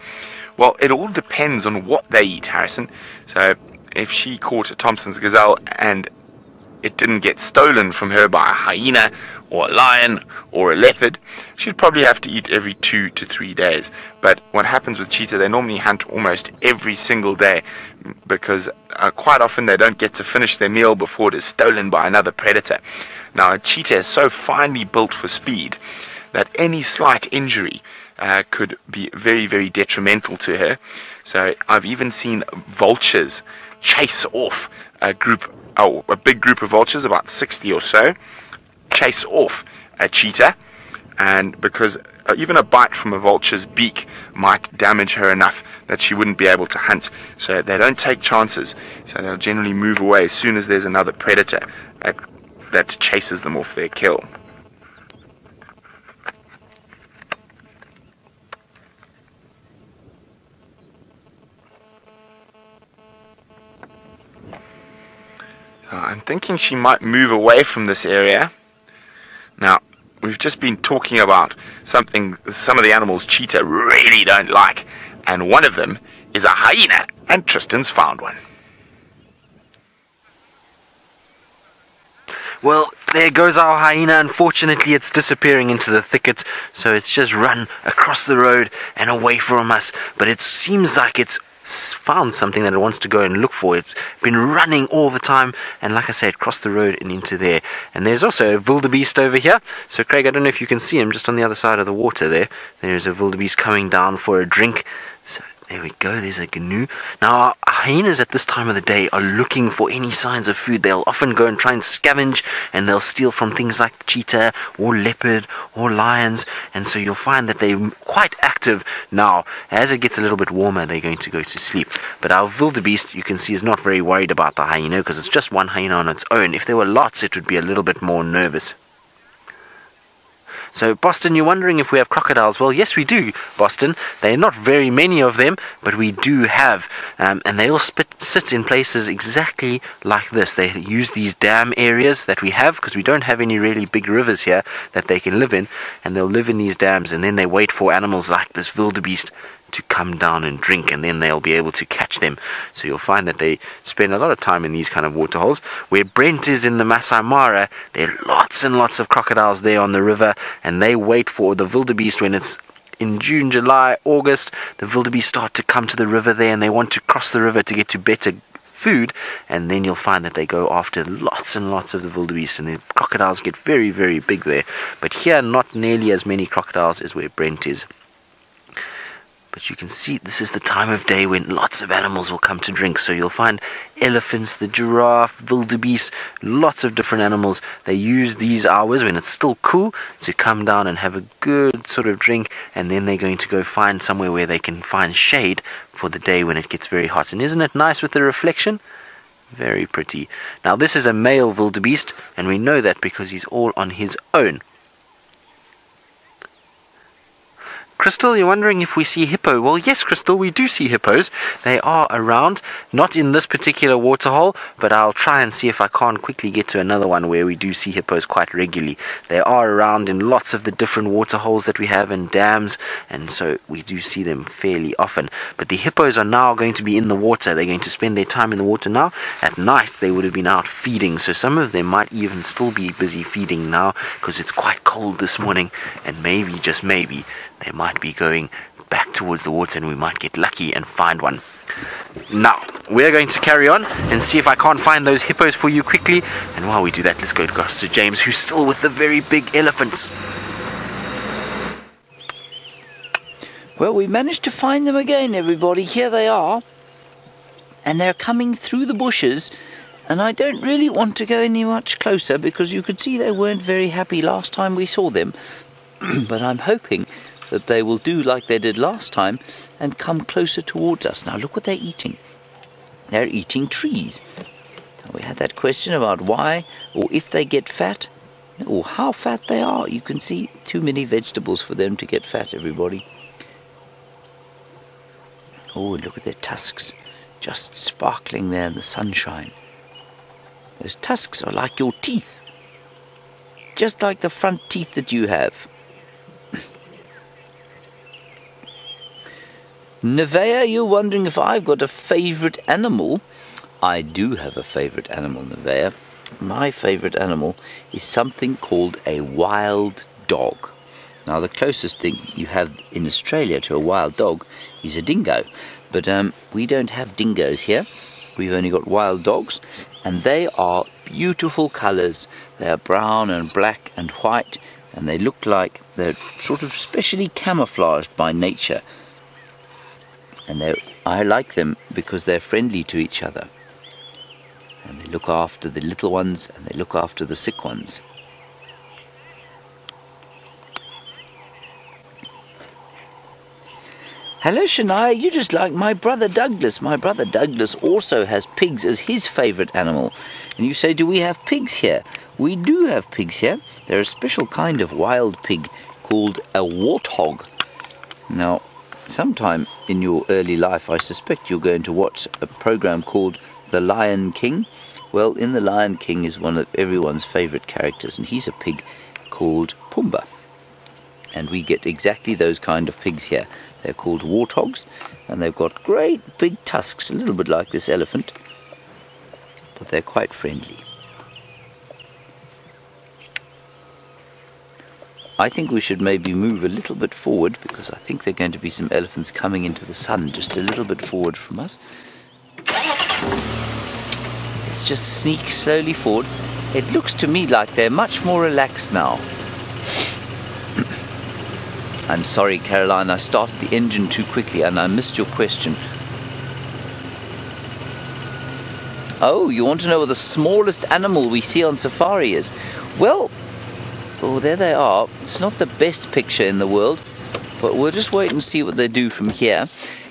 Well, it all depends on what they eat, Harrison. So, if she caught a Thompson's gazelle and it didn't get stolen from her by a hyena or a lion or a leopard, she'd probably have to eat every 2 to 3 days. But what happens with cheetah, they normally hunt almost every single day, because quite often they don't get to finish their meal before it is stolen by another predator. Now, a cheetah is so finely built for speed that any slight injury could be very, very detrimental to her. So I've even seen vultures chase off a big group of vultures, about 60 or so, chase off a cheetah, and because even a bite from a vulture's beak might damage her enough that she wouldn't be able to hunt. So they don't take chances. So they'll generally move away as soon as there's another predator that chases them off their kill. I'm thinking she might move away from this area. Now, we've just been talking about something some of the animals cheetah really don't like, and one of them is a hyena, and Tristan's found one. Well, there goes our hyena. Unfortunately, it's disappearing into the thicket, so it's just run across the road and away from us. But it seems like it's found something that it wants to go and look for. It's been running all the time, and like I said, crossed the road and into there. And there's also a wildebeest over here. So Craig, I don't know if you can see him just on the other side of the water there. There's a wildebeest coming down for a drink. So there we go, there's a canoe. Now, hyenas at this time of the day are looking for any signs of food. They'll often go and try and scavenge, and they'll steal from things like cheetah or leopard or lions. And so you'll find that they're quite active now. As it gets a little bit warmer, they're going to go to sleep. But our wildebeest, you can see, is not very worried about the hyena, because it's just one hyena on its own. If there were lots, it would be a little bit more nervous. So, Boston, you're wondering if we have crocodiles. Well, yes, we do, Boston. There are not very many of them, but we do have. And they all sit in places exactly like this. They use these dam areas that we have, because we don't have any really big rivers here that they can live in. And they'll live in these dams, and then they wait for animals like this wildebeest to come down and drink, and then they'll be able to catch them. So you'll find that they spend a lot of time in these kind of waterholes. Where Brent is in the Masai Mara, there are lots and lots of crocodiles there on the river, and they wait for the wildebeest. When it's in June, July, August, the wildebeest start to come to the river there, and they want to cross the river to get to better food, and then you'll find that they go after lots and lots of the wildebeest, and the crocodiles get very, very big there. But here, not nearly as many crocodiles as where Brent is. But you can see this is the time of day when lots of animals will come to drink. So you'll find elephants, the giraffe, wildebeest, lots of different animals. They use these hours when it's still cool to come down and have a good sort of drink. And then they're going to go find somewhere where they can find shade for the day when it gets very hot. And isn't it nice with the reflection? Very pretty. Now this is a male wildebeest, and we know that because he's all on his own. Crystal, you're wondering if we see hippo. Well, yes, Crystal, we do see hippos. They are around, not in this particular waterhole, but I'll try and see if I can't quickly get to another one where we do see hippos quite regularly. They are around in lots of the different waterholes that we have in dams, and so we do see them fairly often. But the hippos are now going to be in the water. They're going to spend their time in the water now. At night, they would have been out feeding, so some of them might even still be busy feeding now, because it's quite cold this morning, and maybe, just maybe, they might be going back towards the water, and we might get lucky and find one. Now, we're going to carry on and see if I can't find those hippos for you quickly. And while we do that, let's go across to James, who's still with the very big elephants. Well, we managed to find them again, everybody. Here they are. And they're coming through the bushes. And I don't really want to go any much closer because you could see they weren't very happy last time we saw them. But I'm hoping that they will do like they did last time and come closer towards us. Now look what they're eating. They're eating trees. We had that question about why or if they get fat or how fat they are. You can see too many vegetables for them to get fat, everybody. Oh, look at their tusks, just sparkling there in the sunshine. Those tusks are like your teeth, just like the front teeth that you have. Nevea, you're wondering if I've got a favourite animal. I do have a favourite animal, Nevea. My favourite animal is something called a wild dog. Now, the closest thing you have in Australia to a wild dog is a dingo. But we don't have dingoes here. We've only got wild dogs. And they are beautiful colours. They are brown and black and white. And they look like they're sort of specially camouflaged by nature. And I like them because they're friendly to each other. And they look after the little ones and they look after the sick ones. Hello, Shania, you just like my brother Douglas. My brother Douglas also has pigs as his favourite animal. And you say, do we have pigs here? We do have pigs here. They're a special kind of wild pig called a warthog. Now, sometime in your early life, I suspect you're going to watch a program called The Lion King. Well, in The Lion King is one of everyone's favourite characters, and he's a pig called Pumbaa. And we get exactly those kind of pigs here. They're called warthogs, and they've got great big tusks, a little bit like this elephant, but they're quite friendly. I think we should maybe move a little bit forward, because I think there are going to be some elephants coming into the sun just a little bit forward from us. Let's just sneak slowly forward. It looks to me like they're much more relaxed now. I'm sorry, Caroline, I started the engine too quickly and I missed your question. Oh, you want to know what the smallest animal we see on safari is? Well, oh, there they are. It's not the best picture in the world, but we'll just wait and see what they do from here.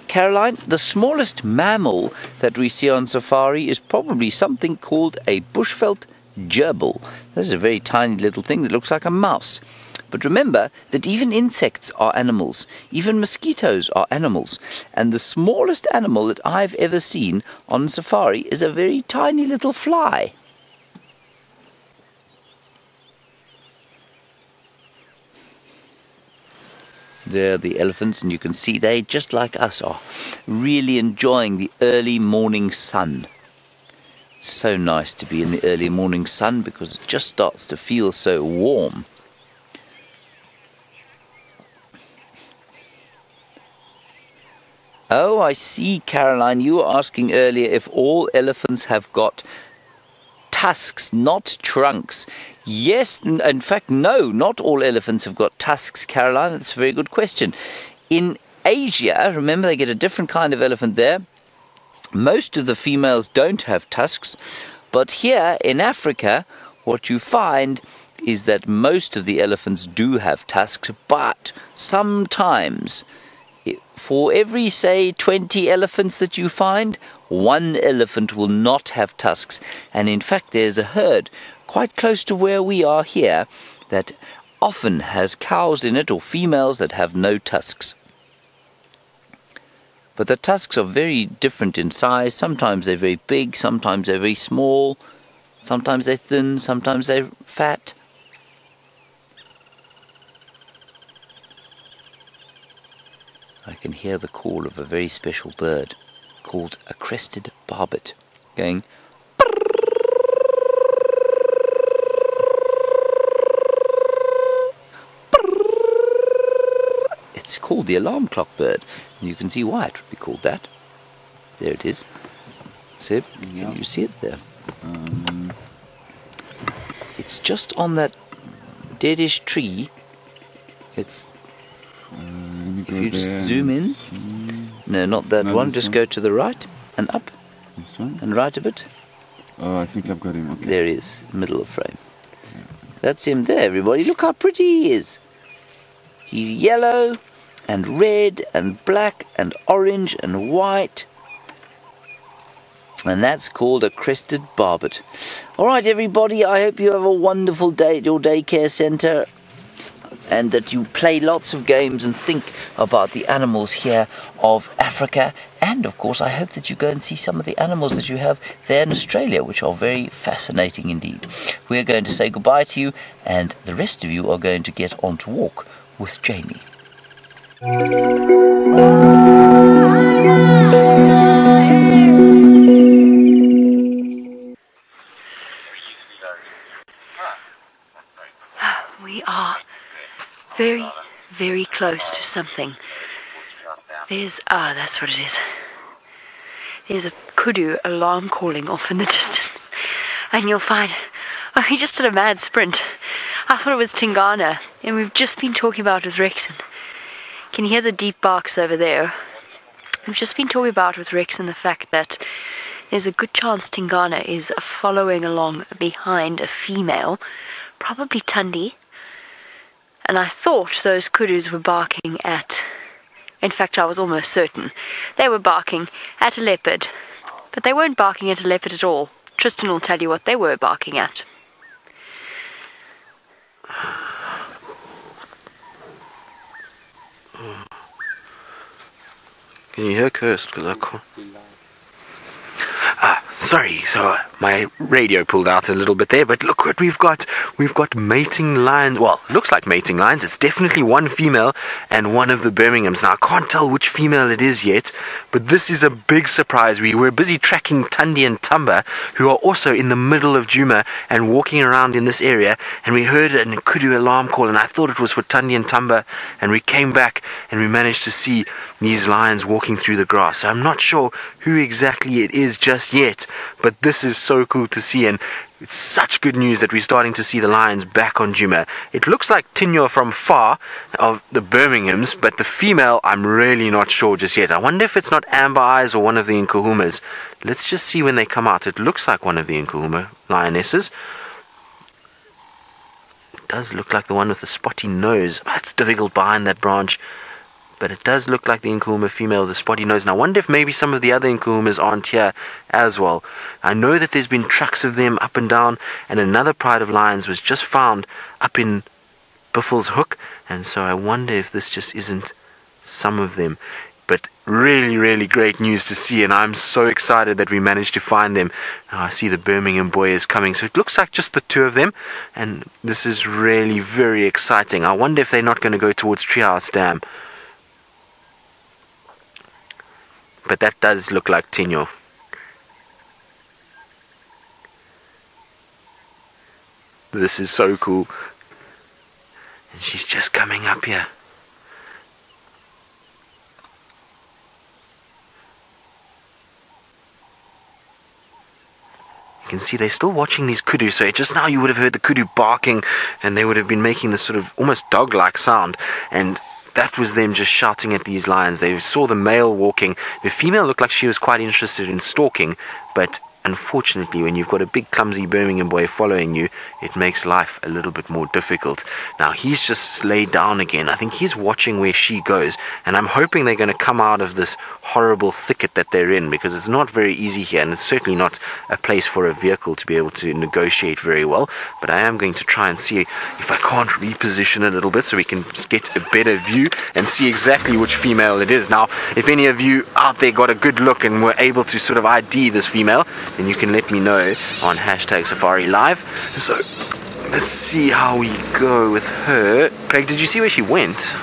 Caroline, the smallest mammal that we see on safari is probably something called a bushveld gerbil. This is a very tiny little thing that looks like a mouse. But remember that even insects are animals, even mosquitoes are animals, and the smallest animal that I've ever seen on safari is a very tiny little fly. There are the elephants, and you can see they, just like us, are really enjoying the early morning sun. It's so nice to be in the early morning sun because it just starts to feel so warm. Oh, I see, Caroline, you were asking earlier if all elephants have got tusks, not trunks. Yes, in fact, no, not all elephants have got tusks, Caroline. That's a very good question. In Asia, remember, they get a different kind of elephant there. Most of the females don't have tusks, but here in Africa, what you find is that most of the elephants do have tusks, but sometimes, for every, say, 20 elephants that you find, one elephant will not have tusks. And in fact, there's a herd quite close to where we are here that often has cows in it, or females that have no tusks. But the tusks are very different in size. Sometimes they're very big, sometimes they're very small, sometimes they're thin, sometimes they're fat. I can hear the call of a very special bird called a crested barbet going. It's called the alarm clock bird, and you can see why it would be called that. There it is. See, can you see it there? It's just on that deadish tree. It's. Let me If you just zoom in. No, not that one. Just go to the right and up. This one? And right a bit. Oh, I think I've got him. Okay. There he is, middle of frame. That's him there, everybody. Look how pretty he is. He's yellow and red and black and orange and white. And that's called a crested barbet. All right, everybody, I hope you have a wonderful day at your daycare centre, and that you play lots of games and think about the animals here of Africa. And, of course, I hope that you go and see some of the animals that you have there in Australia, which are very fascinating indeed. We're going to say goodbye to you, and the rest of you are going to get on to walk with Jamie. We are very, very close to something. That's what it is. There's a kudu alarm calling off in the distance. And you'll find, he just did a mad sprint. I thought it was Tingana, and we've just been talking about with Rex. Can you hear the deep barks over there? We've just been talking about with Rex and the fact that there's a good chance Tingana is following along behind a female, probably Tundi. And I thought those kudus were barking at, in fact I was almost certain, they were barking at a leopard. But they weren't barking at a leopard at all. Tristan will tell you what they were barking at. Can you hear cursed? Because I can't. Sorry, so my radio pulled out a little bit there, but look what we've got. We've got mating lions. Well, looks like mating lions. It's definitely one female and one of the Birminghams. Now, I can't tell which female it is yet, but this is a big surprise. We were busy tracking Tundi and Tumba, who are also in the middle of Djuma and walking around in this area, and we heard a kudu alarm call, and I thought it was for Tundi and Tumba, and we came back and we managed to see these lions walking through the grass. So I'm not sure who exactly it is just yet, but this is so cool to see, and it's such good news that we're starting to see the lions back on Djuma. It looks like Tinyo from far of the Birminghams, but the female I'm really not sure just yet. I wonder if it's not Amber Eyes or one of the Nkuhumas. Let's just see when they come out. It looks like one of the Nkuhuma lionesses. It does look like the one with the spotty nose. It's difficult behind that branch. But it does look like the Nkuhuma female with the spotty nose. And I wonder if maybe some of the other Nkuhumas aren't here as well. I know that there's been tracks of them up and down, and another pride of lions was just found up in Buffels's Hook, and so I wonder if this just isn't some of them. But really, really great news to see, and I'm so excited that we managed to find them. Now I see the Birmingham Boy is coming, so it looks like just the two of them, and this is really very exciting. I wonder if they're not going to go towards Treehouse Dam. But that does look like Tinyo. This is so cool. And she's just coming up here. You can see they're still watching these kudu, so just now you would have heard the kudu barking, and they would have been making this sort of almost dog-like sound, and that was them just shouting at these lions. They saw the male walking. The female looked like she was quite interested in stalking, but unfortunately, when you've got a big clumsy Birmingham boy following you, it makes life a little bit more difficult. Now, he's just laid down again. I think he's watching where she goes, and I'm hoping they're going to come out of this horrible thicket that they're in, because it's not very easy here, and it's certainly not a place for a vehicle to be able to negotiate very well. But I am going to try and see if I can't reposition a little bit so we can get a better view and see exactly which female it is. Now, if any of you out there got a good look and were able to sort of ID this female, then you can let me know on #SafariLive. So let's see how we go with her. Craig, did you see where she went?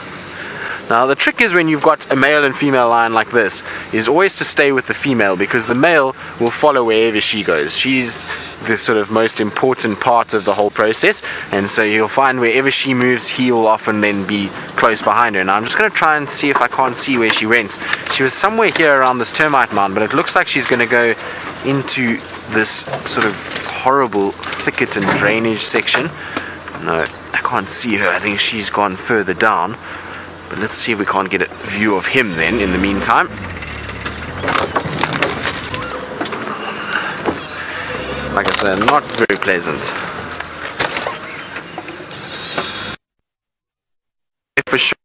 Now the trick is, when you've got a male and female lion like this, is always to stay with the female, because the male will follow wherever she goes. She's the sort of most important part of the whole process, and so you'll find wherever she moves, he'll often then be close behind her. Now I'm just going to try and see if I can't see where she went. She was somewhere here around this termite mound, but it looks like she's going to go into this sort of horrible thicket and drainage section. No, I can't see her. I think she's gone further down. But let's see if we can't get a view of him then in the meantime. Like I said, not very pleasant. For sure.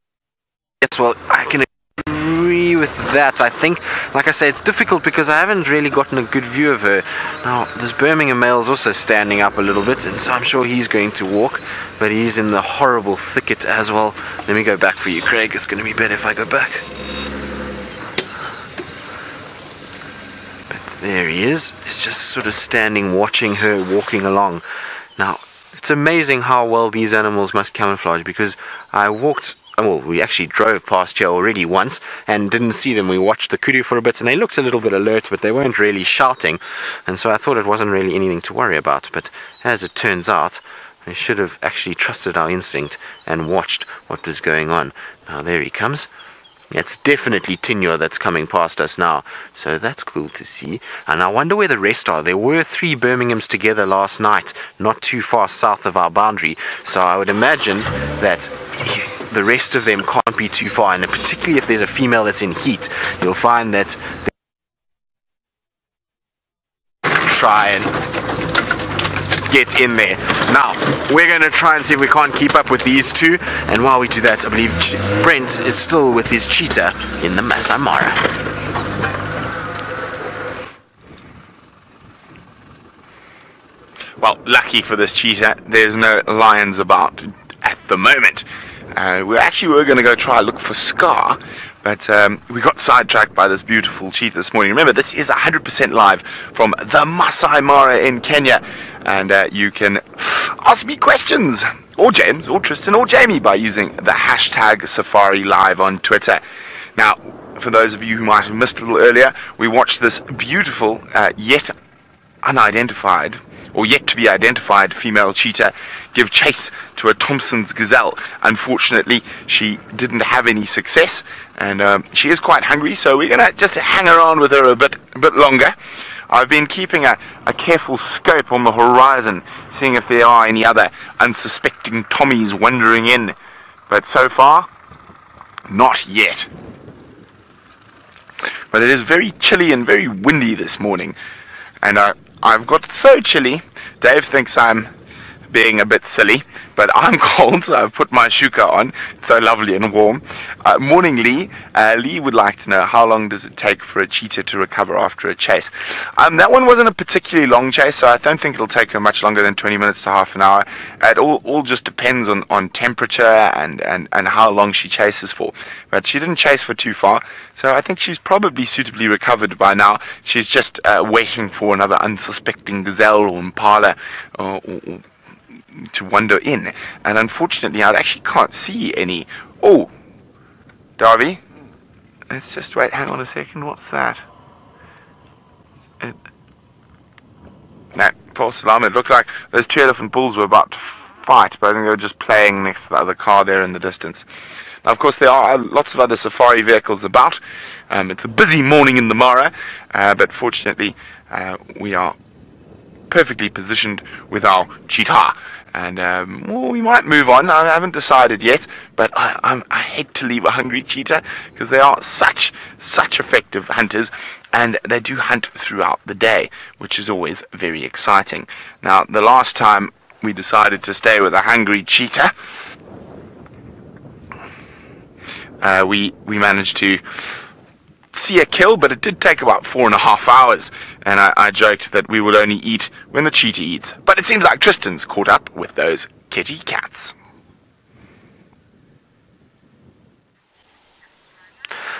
Yes, well, I can agree with that. I think, like I say, it's difficult because I haven't really gotten a good view of her. Now, this Birmingham male is also standing up a little bit, and so I'm sure he's going to walk, but he's in the horrible thicket as well. Let me go back for you, Craig. It's going to be better if I go back. But there he is. He's just sort of standing, watching her walking along. Now, it's amazing how well these animals must camouflage, because I walked, well, we actually drove past here already once and didn't see them. We watched the kudu for a bit and they looked a little bit alert, but they weren't really shouting, and so I thought it wasn't really anything to worry about. But as it turns out, I should have actually trusted our instinct and watched what was going on. Now there he comes. It's definitely Tinyo that's coming past us now, so that's cool to see. And I wonder where the rest are. There were 3 Birminghams together last night, not too far south of our boundary, so I would imagine that the rest of them can't be too far, and particularly if there's a female that's in heat, you'll find that they try and get in there. Now, we're going to try and see if we can't keep up with these two, and while we do that, I believe Brent is still with his cheetah in the Masai Mara. Well, lucky for this cheetah, there's no lions about at the moment. We actually were going to go try look for Scar, but we got sidetracked by this beautiful cheetah this morning. Remember, this is 100% live from the Masai Mara in Kenya, and you can ask me questions, or James, or Tristan, or Jamie by using the hashtag Safari Live on Twitter. Now, for those of you who might have missed a little earlier, we watched this beautiful, yet unidentified, or yet to be identified female cheetah give chase to a Thompson's gazelle. Unfortunately, she didn't have any success, and she is quite hungry, so we're going to just hang around with her a bit longer. I've been keeping a careful scope on the horizon, seeing if there are any other unsuspecting Tommies wandering in, but so far, not yet. But it is very chilly and very windy this morning, and I've got so chilly, Dave thinks I'm being a bit silly, but I'm cold, so I've put my shuka on. It's so lovely and warm. Morning, Lee. Lee would like to know, how long does it take for a cheetah to recover after a chase? That one wasn't a particularly long chase, so I don't think it'll take her much longer than 20 minutes to half an hour. It all just depends on temperature and how long she chases for. But she didn't chase for too far, so I think she's probably suitably recovered by now. She's just waiting for another unsuspecting gazelle or impala or to wander in, and unfortunately I actually can't see any. Oh, Darby, let's just wait, hang on a second, what's that? No, false alarm. It looked like those 2 elephant bulls were about to fight, but I think they were just playing next to the other car there in the distance. Now, of course, there are lots of other safari vehicles about. It's a busy morning in the Mara, but fortunately we are perfectly positioned with our cheetah. And well, we might move on. I haven't decided yet, but I hate to leave a hungry cheetah because they are such effective hunters, and they do hunt throughout the day, which is always very exciting. Now, the last time we decided to stay with a hungry cheetah, we managed to see a kill, but it did take about 4.5 hours, and I joked that we will only eat when the cheetah eats. But it seems like Tristan's caught up with those kitty cats.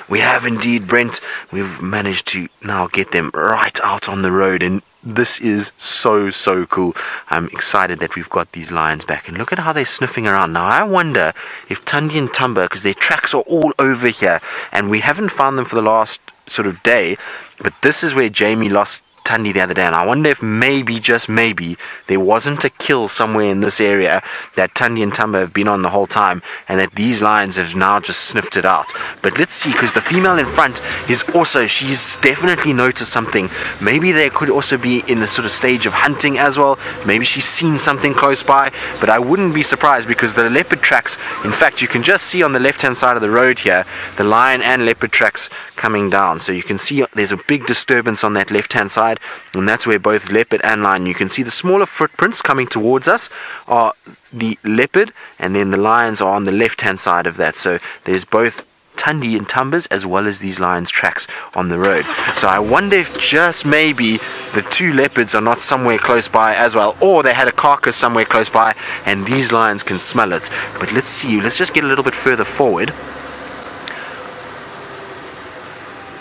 We have indeed, Brent. We've managed to now get them right out on the road, and this is so cool. I'm excited that we've got these lions back, and look at how they're sniffing around. Now I wonder if Tundi and Tumba, because their tracks are all over here and we haven't found them for the last sort of day, but this is where Jamie lost Tundi the other day, and I wonder if maybe, just maybe, there wasn't a kill somewhere in this area that Tundi and Tumba have been on the whole time, and that these lions have now just sniffed it out. But let's see, because the female in front is also, she's definitely noticed something. Maybe they could also be in a sort of stage of hunting as well. Maybe she's seen something close by, but I wouldn't be surprised, because the leopard tracks, in fact, you can just see on the left hand side of the road here, the lion and leopard tracks coming down. So you can see there's a big disturbance on that left hand side, and that's where both leopard and lion, you can see the smaller footprints coming towards us are the leopard, and then the lions are on the left hand side of that. So there's both Tundi and Tumbas as well as these lions' tracks on the road. So I wonder if just maybe the two leopards are not somewhere close by as well, or they had a carcass somewhere close by and these lions can smell it. But let's see, let's just get a little bit further forward.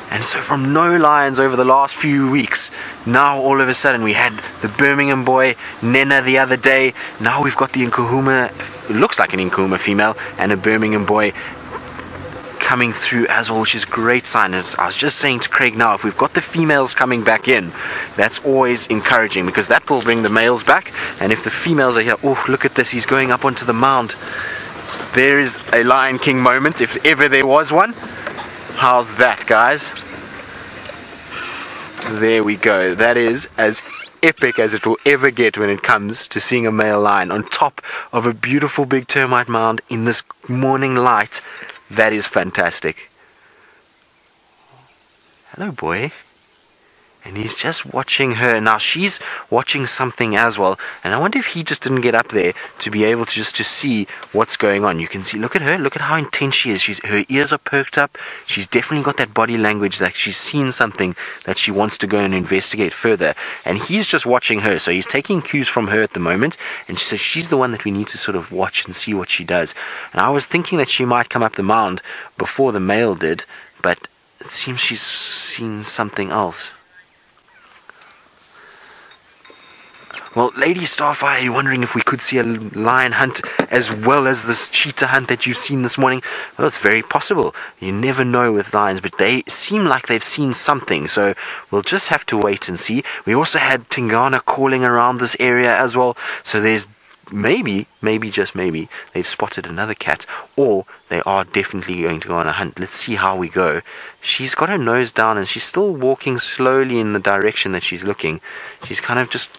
And so from no lions over the last few weeks, now all of a sudden we had the Birmingham Boy, Nena the other day, now we've got the Nkuhuma, looks like an Nkuhuma female, and a Birmingham Boy coming through as well, which is a great sign. As I was just saying to Craig now, if we've got the females coming back in, that's always encouraging, because that will bring the males back. And if the females are here, oh, look at this, he's going up onto the mound. There is a Lion King moment, if ever there was one. How's that, guys? There we go. That is as epic as it will ever get when it comes to seeing a male lion on top of a beautiful big termite mound in this morning light. That is fantastic. Hello, boy. And he's just watching her. Now she's watching something as well, and I wonder if he just didn't get up there to be able to just to see what's going on. You can see, look at her, look at how intense she is. Her ears are perked up. She's definitely got that body language that she's seen something that she wants to go and investigate further, and he's just watching her. So he's taking cues from her at the moment, and so she's the one that we need to sort of watch and see what she does. And I was thinking that she might come up the mound before the male did, but it seems she's seen something else. Well, Lady Starfire, you're wondering if we could see a lion hunt as well as this cheetah hunt that you've seen this morning? Well, it's very possible. You never know with lions, but they seem like they've seen something, so we'll just have to wait and see. We also had Tingana calling around this area as well, so there's maybe, just maybe, they've spotted another cat, or they are definitely going to go on a hunt. Let's see how we go. She's got her nose down and she's still walking slowly in the direction that she's looking. She's kind of just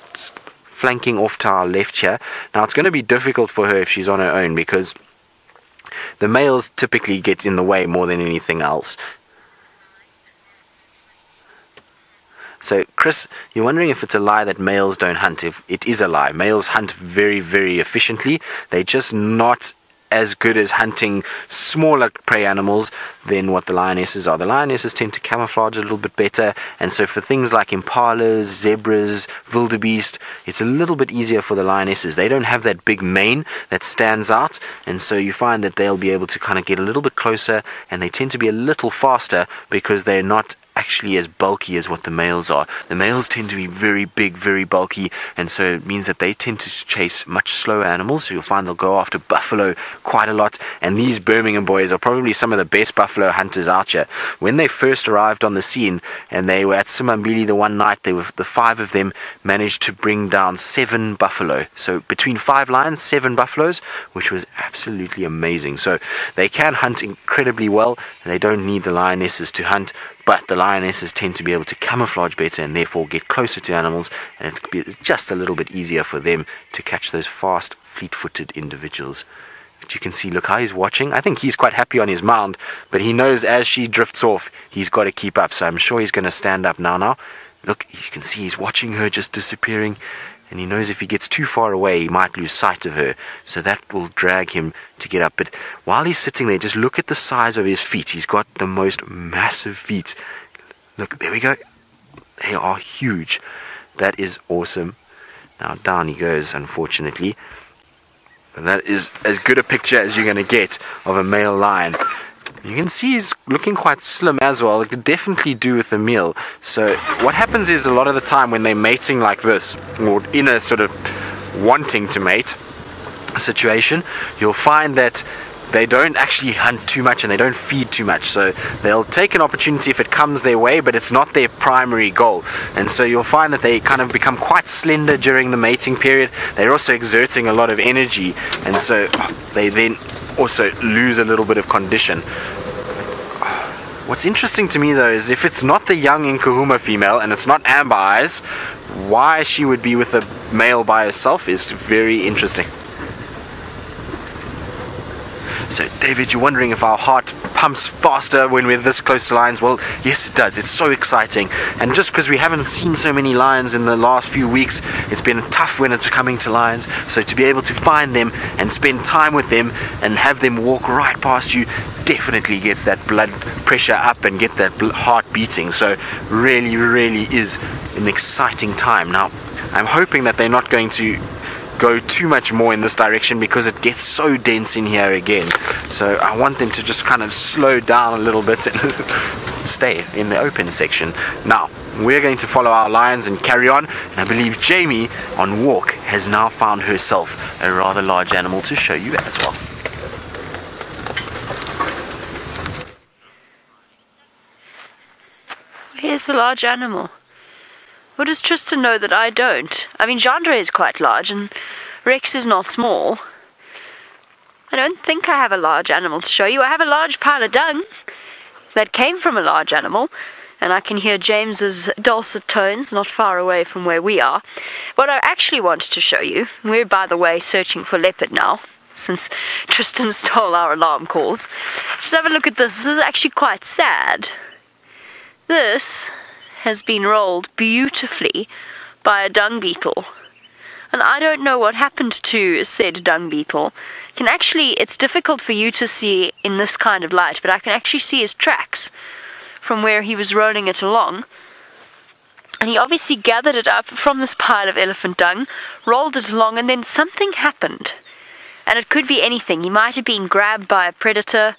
flanking off to our left here. Now it's going to be difficult for her if she's on her own, because the males typically get in the way more than anything else. So Chris, you're wondering if it's a lie that males don't hunt. If it is a lie, males hunt very, very efficiently. They're just not as good as hunting smaller prey animals than what the lionesses are. The lionesses tend to camouflage a little bit better, and so for things like impalas, zebras, wildebeest, it's a little bit easier for the lionesses. They don't have that big mane that stands out, and so you find that they'll be able to kind of get a little bit closer, and they tend to be a little faster because they're not actually as bulky as what the males are. The males tend to be very big, very bulky, and so it means that they tend to chase much slower animals. So you'll find they'll go after buffalo quite a lot, and these Birmingham boys are probably some of the best buffalo hunters out here. When they first arrived on the scene and they were at Simambili the one night, the 5 of them managed to bring down 7 buffalo. So between 5 lions, 7 buffaloes, which was absolutely amazing. So they can hunt incredibly well, and they don't need the lionesses to hunt. But the lionesses tend to be able to camouflage better and therefore get closer to animals, and it could be just a little bit easier for them to catch those fast, fleet-footed individuals. But you can see, look how he's watching. I think he's quite happy on his mound, but he knows as she drifts off, he's got to keep up. So I'm sure he's going to stand up now. Look, you can see he's watching her just disappearing, and he knows if he gets too far away, he might lose sight of her. So that will drag him to get up. But while he's sitting there, just look at the size of his feet. He's got the most massive feet. Look, there we go. They are huge. That is awesome. Now down he goes, unfortunately. But that is as good a picture as you're going to get of a male lion. You can see he's looking quite slim as well. It could definitely do with a meal. So what happens is, a lot of the time when they're mating like this, or in a sort of wanting to mate situation, you'll find that they don't actually hunt too much and they don't feed too much, so they'll take an opportunity if it comes their way, but it's not their primary goal. And so you'll find that they kind of become quite slender during the mating period. They're also exerting a lot of energy, and so they then also lose a little bit of condition. What's interesting to me though is if it's not the young Nkahuma female and it's not Amber Eyes, why she would be with a male by herself is very interesting. So David, you're wondering if our heart pumps faster when we're this close to lions. Well, yes it does. It's so exciting. And just because we haven't seen so many lions in the last few weeks, it's been tough when it's coming to lions. So to be able to find them and spend time with them and have them walk right past you definitely gets that blood pressure up and get that heart beating. So really is an exciting time. Now, I'm hoping that they're not going to go too much more in this direction because it gets so dense in here again. So I want them to just kind of slow down a little bit and stay in the open section. Now we're going to follow our lions and carry on, and I believe Jamie on walk has now found herself a rather large animal to show you as well. Here's the large animal. What does Tristan know that I don't? I mean, Jandre is quite large, and Rex is not small. I don't think I have a large animal to show you. I have a large pile of dung that came from a large animal, and I can hear James's dulcet tones not far away from where we are. What I actually wanted to show you, we're, by the way, searching for leopard now, since Tristan stole our alarm calls. Just have a look at this. This is actually quite sad. This has been rolled beautifully by a dung beetle, and I don't know what happened to said dung beetle. It's difficult for you to see in this kind of light, but I can actually see his tracks from where he was rolling it along, and he obviously gathered it up from this pile of elephant dung, rolled it along, and then something happened. And it could be anything. He might have been grabbed by a predator,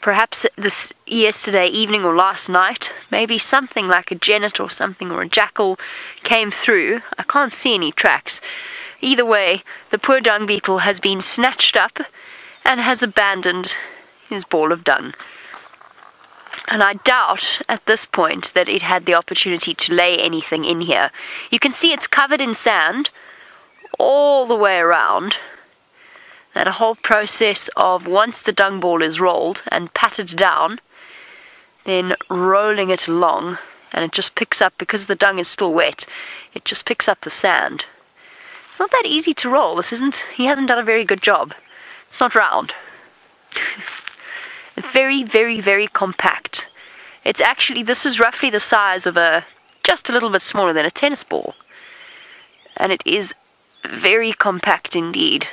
perhaps this yesterday evening or last night. Maybe something like a genet or something, or a jackal came through. I can't see any tracks. Either way, the poor dung beetle has been snatched up and has abandoned his ball of dung. And I doubt at this point that it had the opportunity to lay anything in here. You can see it's covered in sand all the way around. That a whole process of, once the dung ball is rolled and patted down, then rolling it along, and it just picks up, because the dung is still wet, it just picks up the sand. It's not that easy to roll. He hasn't done a very good job. It's not round. Very compact. This is roughly the size of just a little bit smaller than a tennis ball. And it is very compact indeed.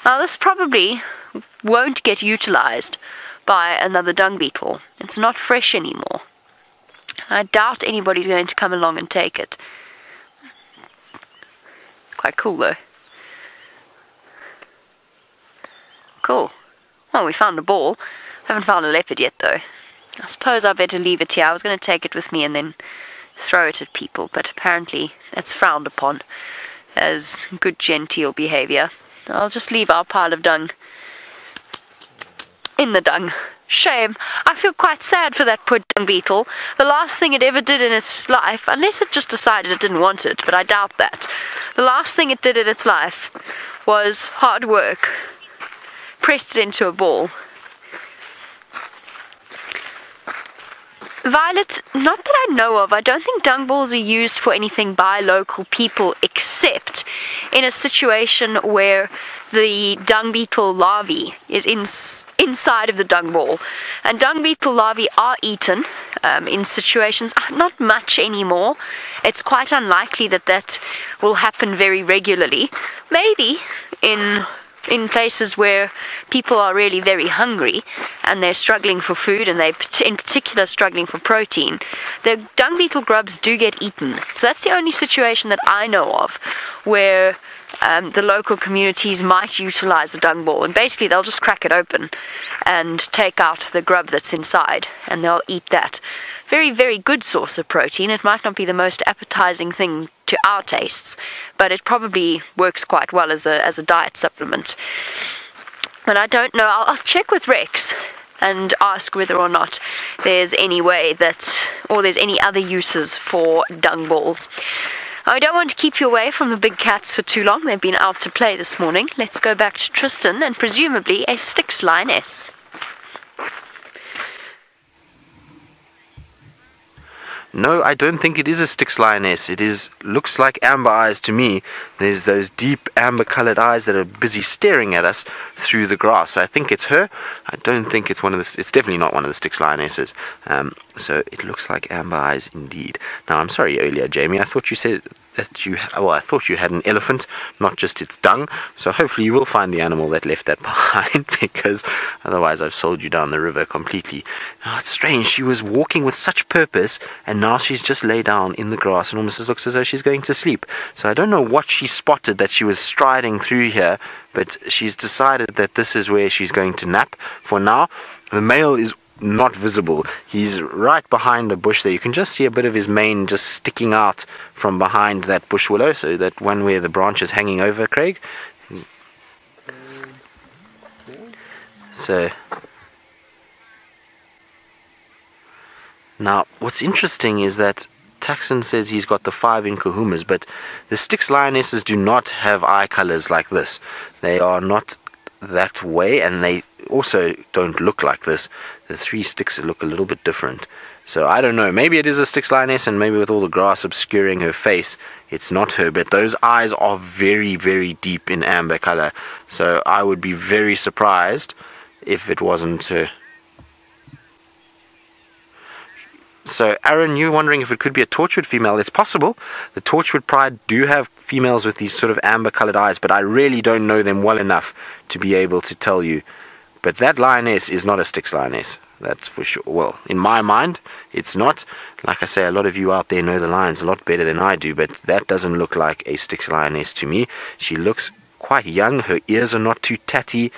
Now this probably won't get utilized by another dung beetle. It's not fresh anymore. I doubt anybody's going to come along and take it. It's quite cool though. Cool. Well, we found a ball. Haven't found a leopard yet though. I suppose I better leave it here. I was going to take it with me and then throw it at people, but apparently that's frowned upon as good genteel behavior. I'll just leave our pile of dung in the dung. Shame. I feel quite sad for that poor dung beetle. The last thing it ever did in its life, unless it just decided it didn't want it, but I doubt that. The last thing it did in its life was hard work. Pressed it into a ball. Violet, not that I know of, I don't think dung balls are used for anything by local people, except in a situation where the dung beetle larvae is inside of the dung ball. And dung beetle larvae are eaten in situations, not much anymore. It's quite unlikely that will happen very regularly. Maybe in places where people are really very hungry and they're struggling for food, and they're in particular struggling for protein, the dung beetle grubs do get eaten. So that's the only situation that I know of where the local communities might utilize a dung ball, and basically they'll just crack it open and take out the grub that's inside, and they'll eat that. Very good source of protein. It might not be the most appetizing thing to our tastes, but it probably works quite well as a diet supplement. And I don't know, I'll check with Rex and ask whether or not there's any way that, or there's any other uses for dung balls. I don't want to keep you away from the big cats for too long. They've been out to play this morning. Let's go back to Tristan and presumably a Styx lioness. No, I don't think it is a Styx lioness. Looks like amber eyes to me. There's those deep amber colored eyes that are busy staring at us through the grass. So I think it's her. I don't think it's it's definitely not one of the Styx lionesses. So it looks like amber eyes indeed. Now, I'm sorry earlier, Jamie. I thought you said that I thought you had an elephant, not just its dung. So hopefully you will find the animal that left that behind, because otherwise I've sold you down the river completely. Now, it's strange. She was walking with such purpose, and now she's just lay down in the grass and almost looks as though she's going to sleep. So I don't know what she spotted that she was striding through here, but she's decided that this is where she's going to nap. For now, the male is not visible. He's right behind a bush there. You can just see a bit of his mane just sticking out from behind that bush willow, so that one where the branch is hanging over, Craig. So now what's interesting is that Taxon says he's got the 5 in kahumas, but the Styx lionesses do not have eye colors like this. They are not that way, and they also don't look like this. The 3 Styx look a little bit different. So I don't know, maybe it is a Styx lioness, and maybe with all the grass obscuring her face, it's not her, but those eyes are very, very deep in amber color. So I would be very surprised if it wasn't her. So, Aaron, you're wondering if it could be a torchwood female. It's possible. The torchwood pride do have females with these sort of amber-colored eyes, but I really don't know them well enough to be able to tell you. But that lioness is not a Styx lioness. That's for sure. Well, in my mind, it's not. Like I say, a lot of you out there know the lions a lot better than I do, but that doesn't look like a Styx lioness to me. She looks quite young. Her ears are not too tatty,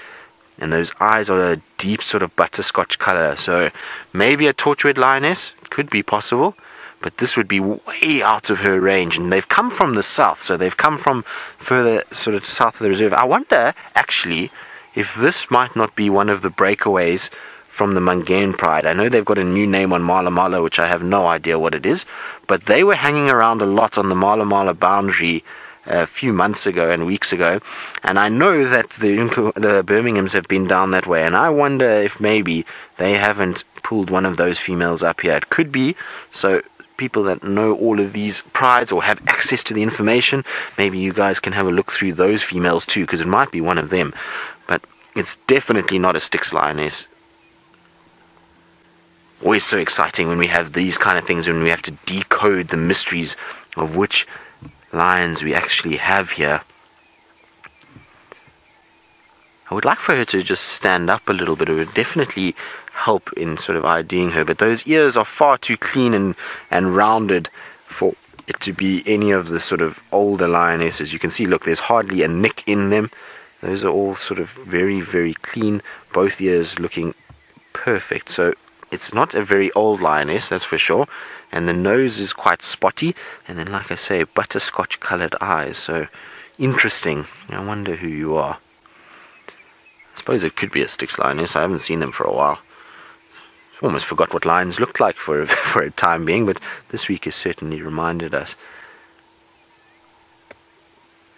and those eyes are a deep sort of butterscotch color. So maybe a torchwood lioness. It could be possible, but this would be way out of her range. And they've come from the south, so they've come from further sort of south of the reserve. I wonder, actually, if this might not be one of the breakaways from the Mangane Pride. I know they've got a new name on Mala Mala, which I have no idea what it is, but they were hanging around a lot on the Mala Mala boundary a few months ago and weeks ago, and I know that the Birminghams have been down that way, and I wonder if maybe they haven't pulled one of those females up here. It could be. So people that know all of these prides or have access to the information, maybe you guys can have a look through those females too, because it might be one of them. But it's definitely not a Styx lioness. Always so exciting when we have these kind of things, when we have to decode the mysteries of which lions we actually have here. I would like for her to just stand up a little bit. It would definitely help in sort of IDing her, but those ears are far too clean and rounded for it to be any of the sort of older lionesses. You can see, look, there's hardly a nick in them. Those are all sort of very, very clean, both ears looking perfect. So it's not a very old lioness, that's for sure. And the nose is quite spotty, and then, like I say, butterscotch coloured eyes. So interesting. I wonder who you are. I suppose it could be a Styx lioness. I haven't seen them for a while. I almost forgot what lions looked like for a time being, but this week has certainly reminded us.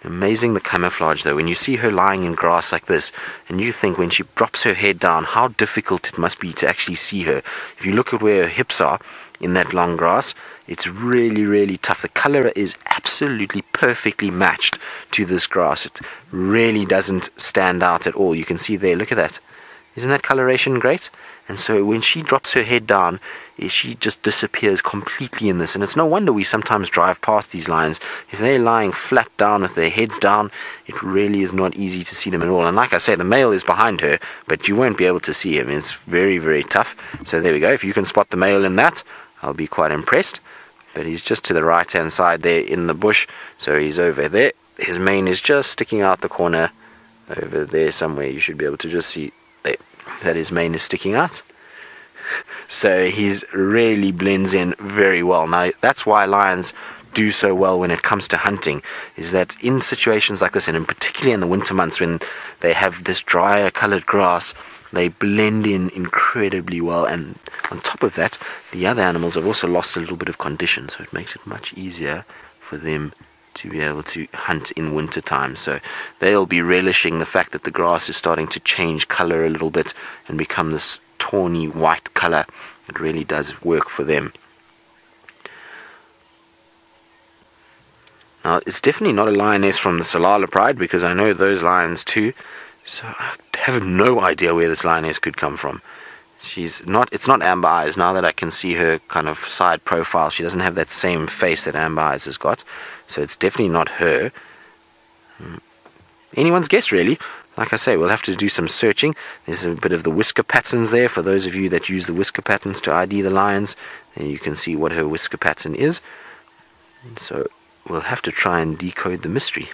Amazing the camouflage though, when you see her lying in grass like this, and you think when she drops her head down how difficult it must be to actually see her. If you look at where her hips are in that long grass, it's really, really tough. The colour is absolutely perfectly matched to this grass. It really doesn't stand out at all. You can see there, look at that. Isn't that coloration great? And so when she drops her head down, she just disappears completely in this. And it's no wonder we sometimes drive past these lions. If they're lying flat down with their heads down, it really is not easy to see them at all. And like I say, the male is behind her, but you won't be able to see him. It's very, very tough. So there we go. If you can spot the male in that, I'll be quite impressed. But he's just to the right-hand side there in the bush. So he's over there. His mane is just sticking out the corner over there somewhere. You should be able to just see that his mane is sticking out. So he's really blends in very well. Now that's why lions do so well when it comes to hunting is that in situations like this, and in particularly in the winter months when they have this drier colored grass, they blend in incredibly well. And on top of that, the other animals have also lost a little bit of condition, so it makes it much easier for them to be able to hunt in winter time. So they'll be relishing the fact that the grass is starting to change color a little bit and become this tawny white color. It really does work for them. Now, it's definitely not a lioness from the Salala Pride, because I know those lions too, so I have no idea where this lioness could come from. It's not Amber Eyes. Now that I can see her kind of side profile, she doesn't have that same face that Amber Eyes has got, so it's definitely not her. Anyone's guess, really. Like I say, we'll have to do some searching. There's a bit of the whisker patterns there. For those of you that use the whisker patterns to ID the lions, then you can see what her whisker pattern is. So we'll have to try and decode the mystery.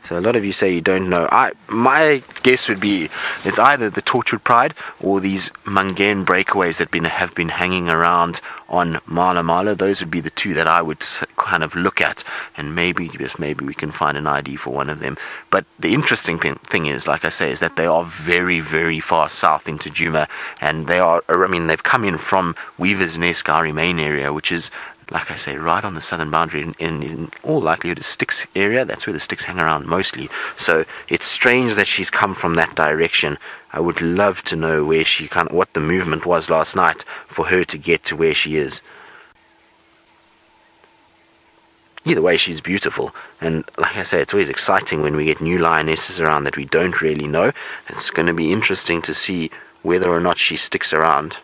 So a lot of you say you don't know. My guess would be it's either the Torchwood Pride or these Mangane breakaways that have been hanging around on Mala Mala. Those would be the two that I would kind of look at, and maybe we can find an ID for one of them. But the interesting thing is, like I say, is that they are very, very far south into Djuma, and they've come in from Weaver's Nest, Gari Main area, which is, like I say, right on the southern boundary, in all likelihood a Styx area. That's where the Styx hang around mostly. So it's strange that she's come from that direction. I would love to know where what the movement was last night for her to get to where she is. Either way, she's beautiful, and like I say, it's always exciting when we get new lionesses around that we don't really know. It's going to be interesting to see whether or not she sticks around.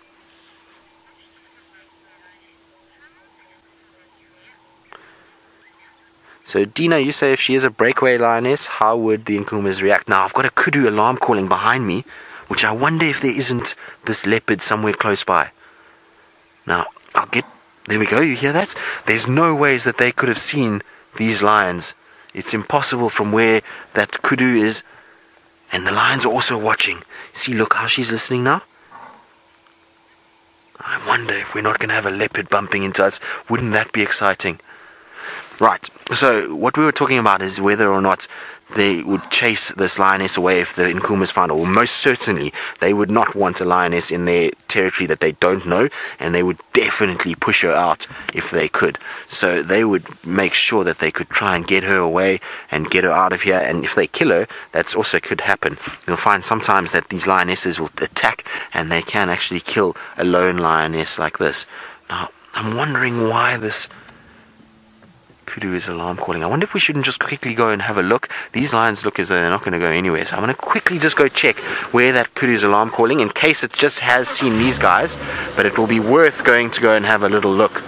So Dina, you say if she is a breakaway lioness, how would the Nkumas react? Now, I've got a kudu alarm calling behind me, which I wonder if there isn't this leopard somewhere close by. Now, there we go, you hear that? There's no ways that they could have seen these lions. It's impossible from where that kudu is. And the lions are also watching. See, look how she's listening now. I wonder if we're not going to have a leopard bumping into us. Wouldn't that be exciting? Right, so what we were talking about is whether or not they would chase this lioness away if the Nkumas found her. Well, most certainly they would not want a lioness in their territory that they don't know, and they would definitely push her out if they could. So they would make sure that they could try and get her away and get her out of here, and if they kill her, that also could happen. You'll find sometimes that these lionesses will attack, and they can actually kill a lone lioness like this. Now, I'm wondering why this kudu is alarm calling. I wonder if we shouldn't just quickly go and have a look. These lions look as though they're not going to go anywhere, so I'm going to quickly just go check where that kudu is alarm calling, in case it just has seen these guys. But it will be worth going to go and have a little look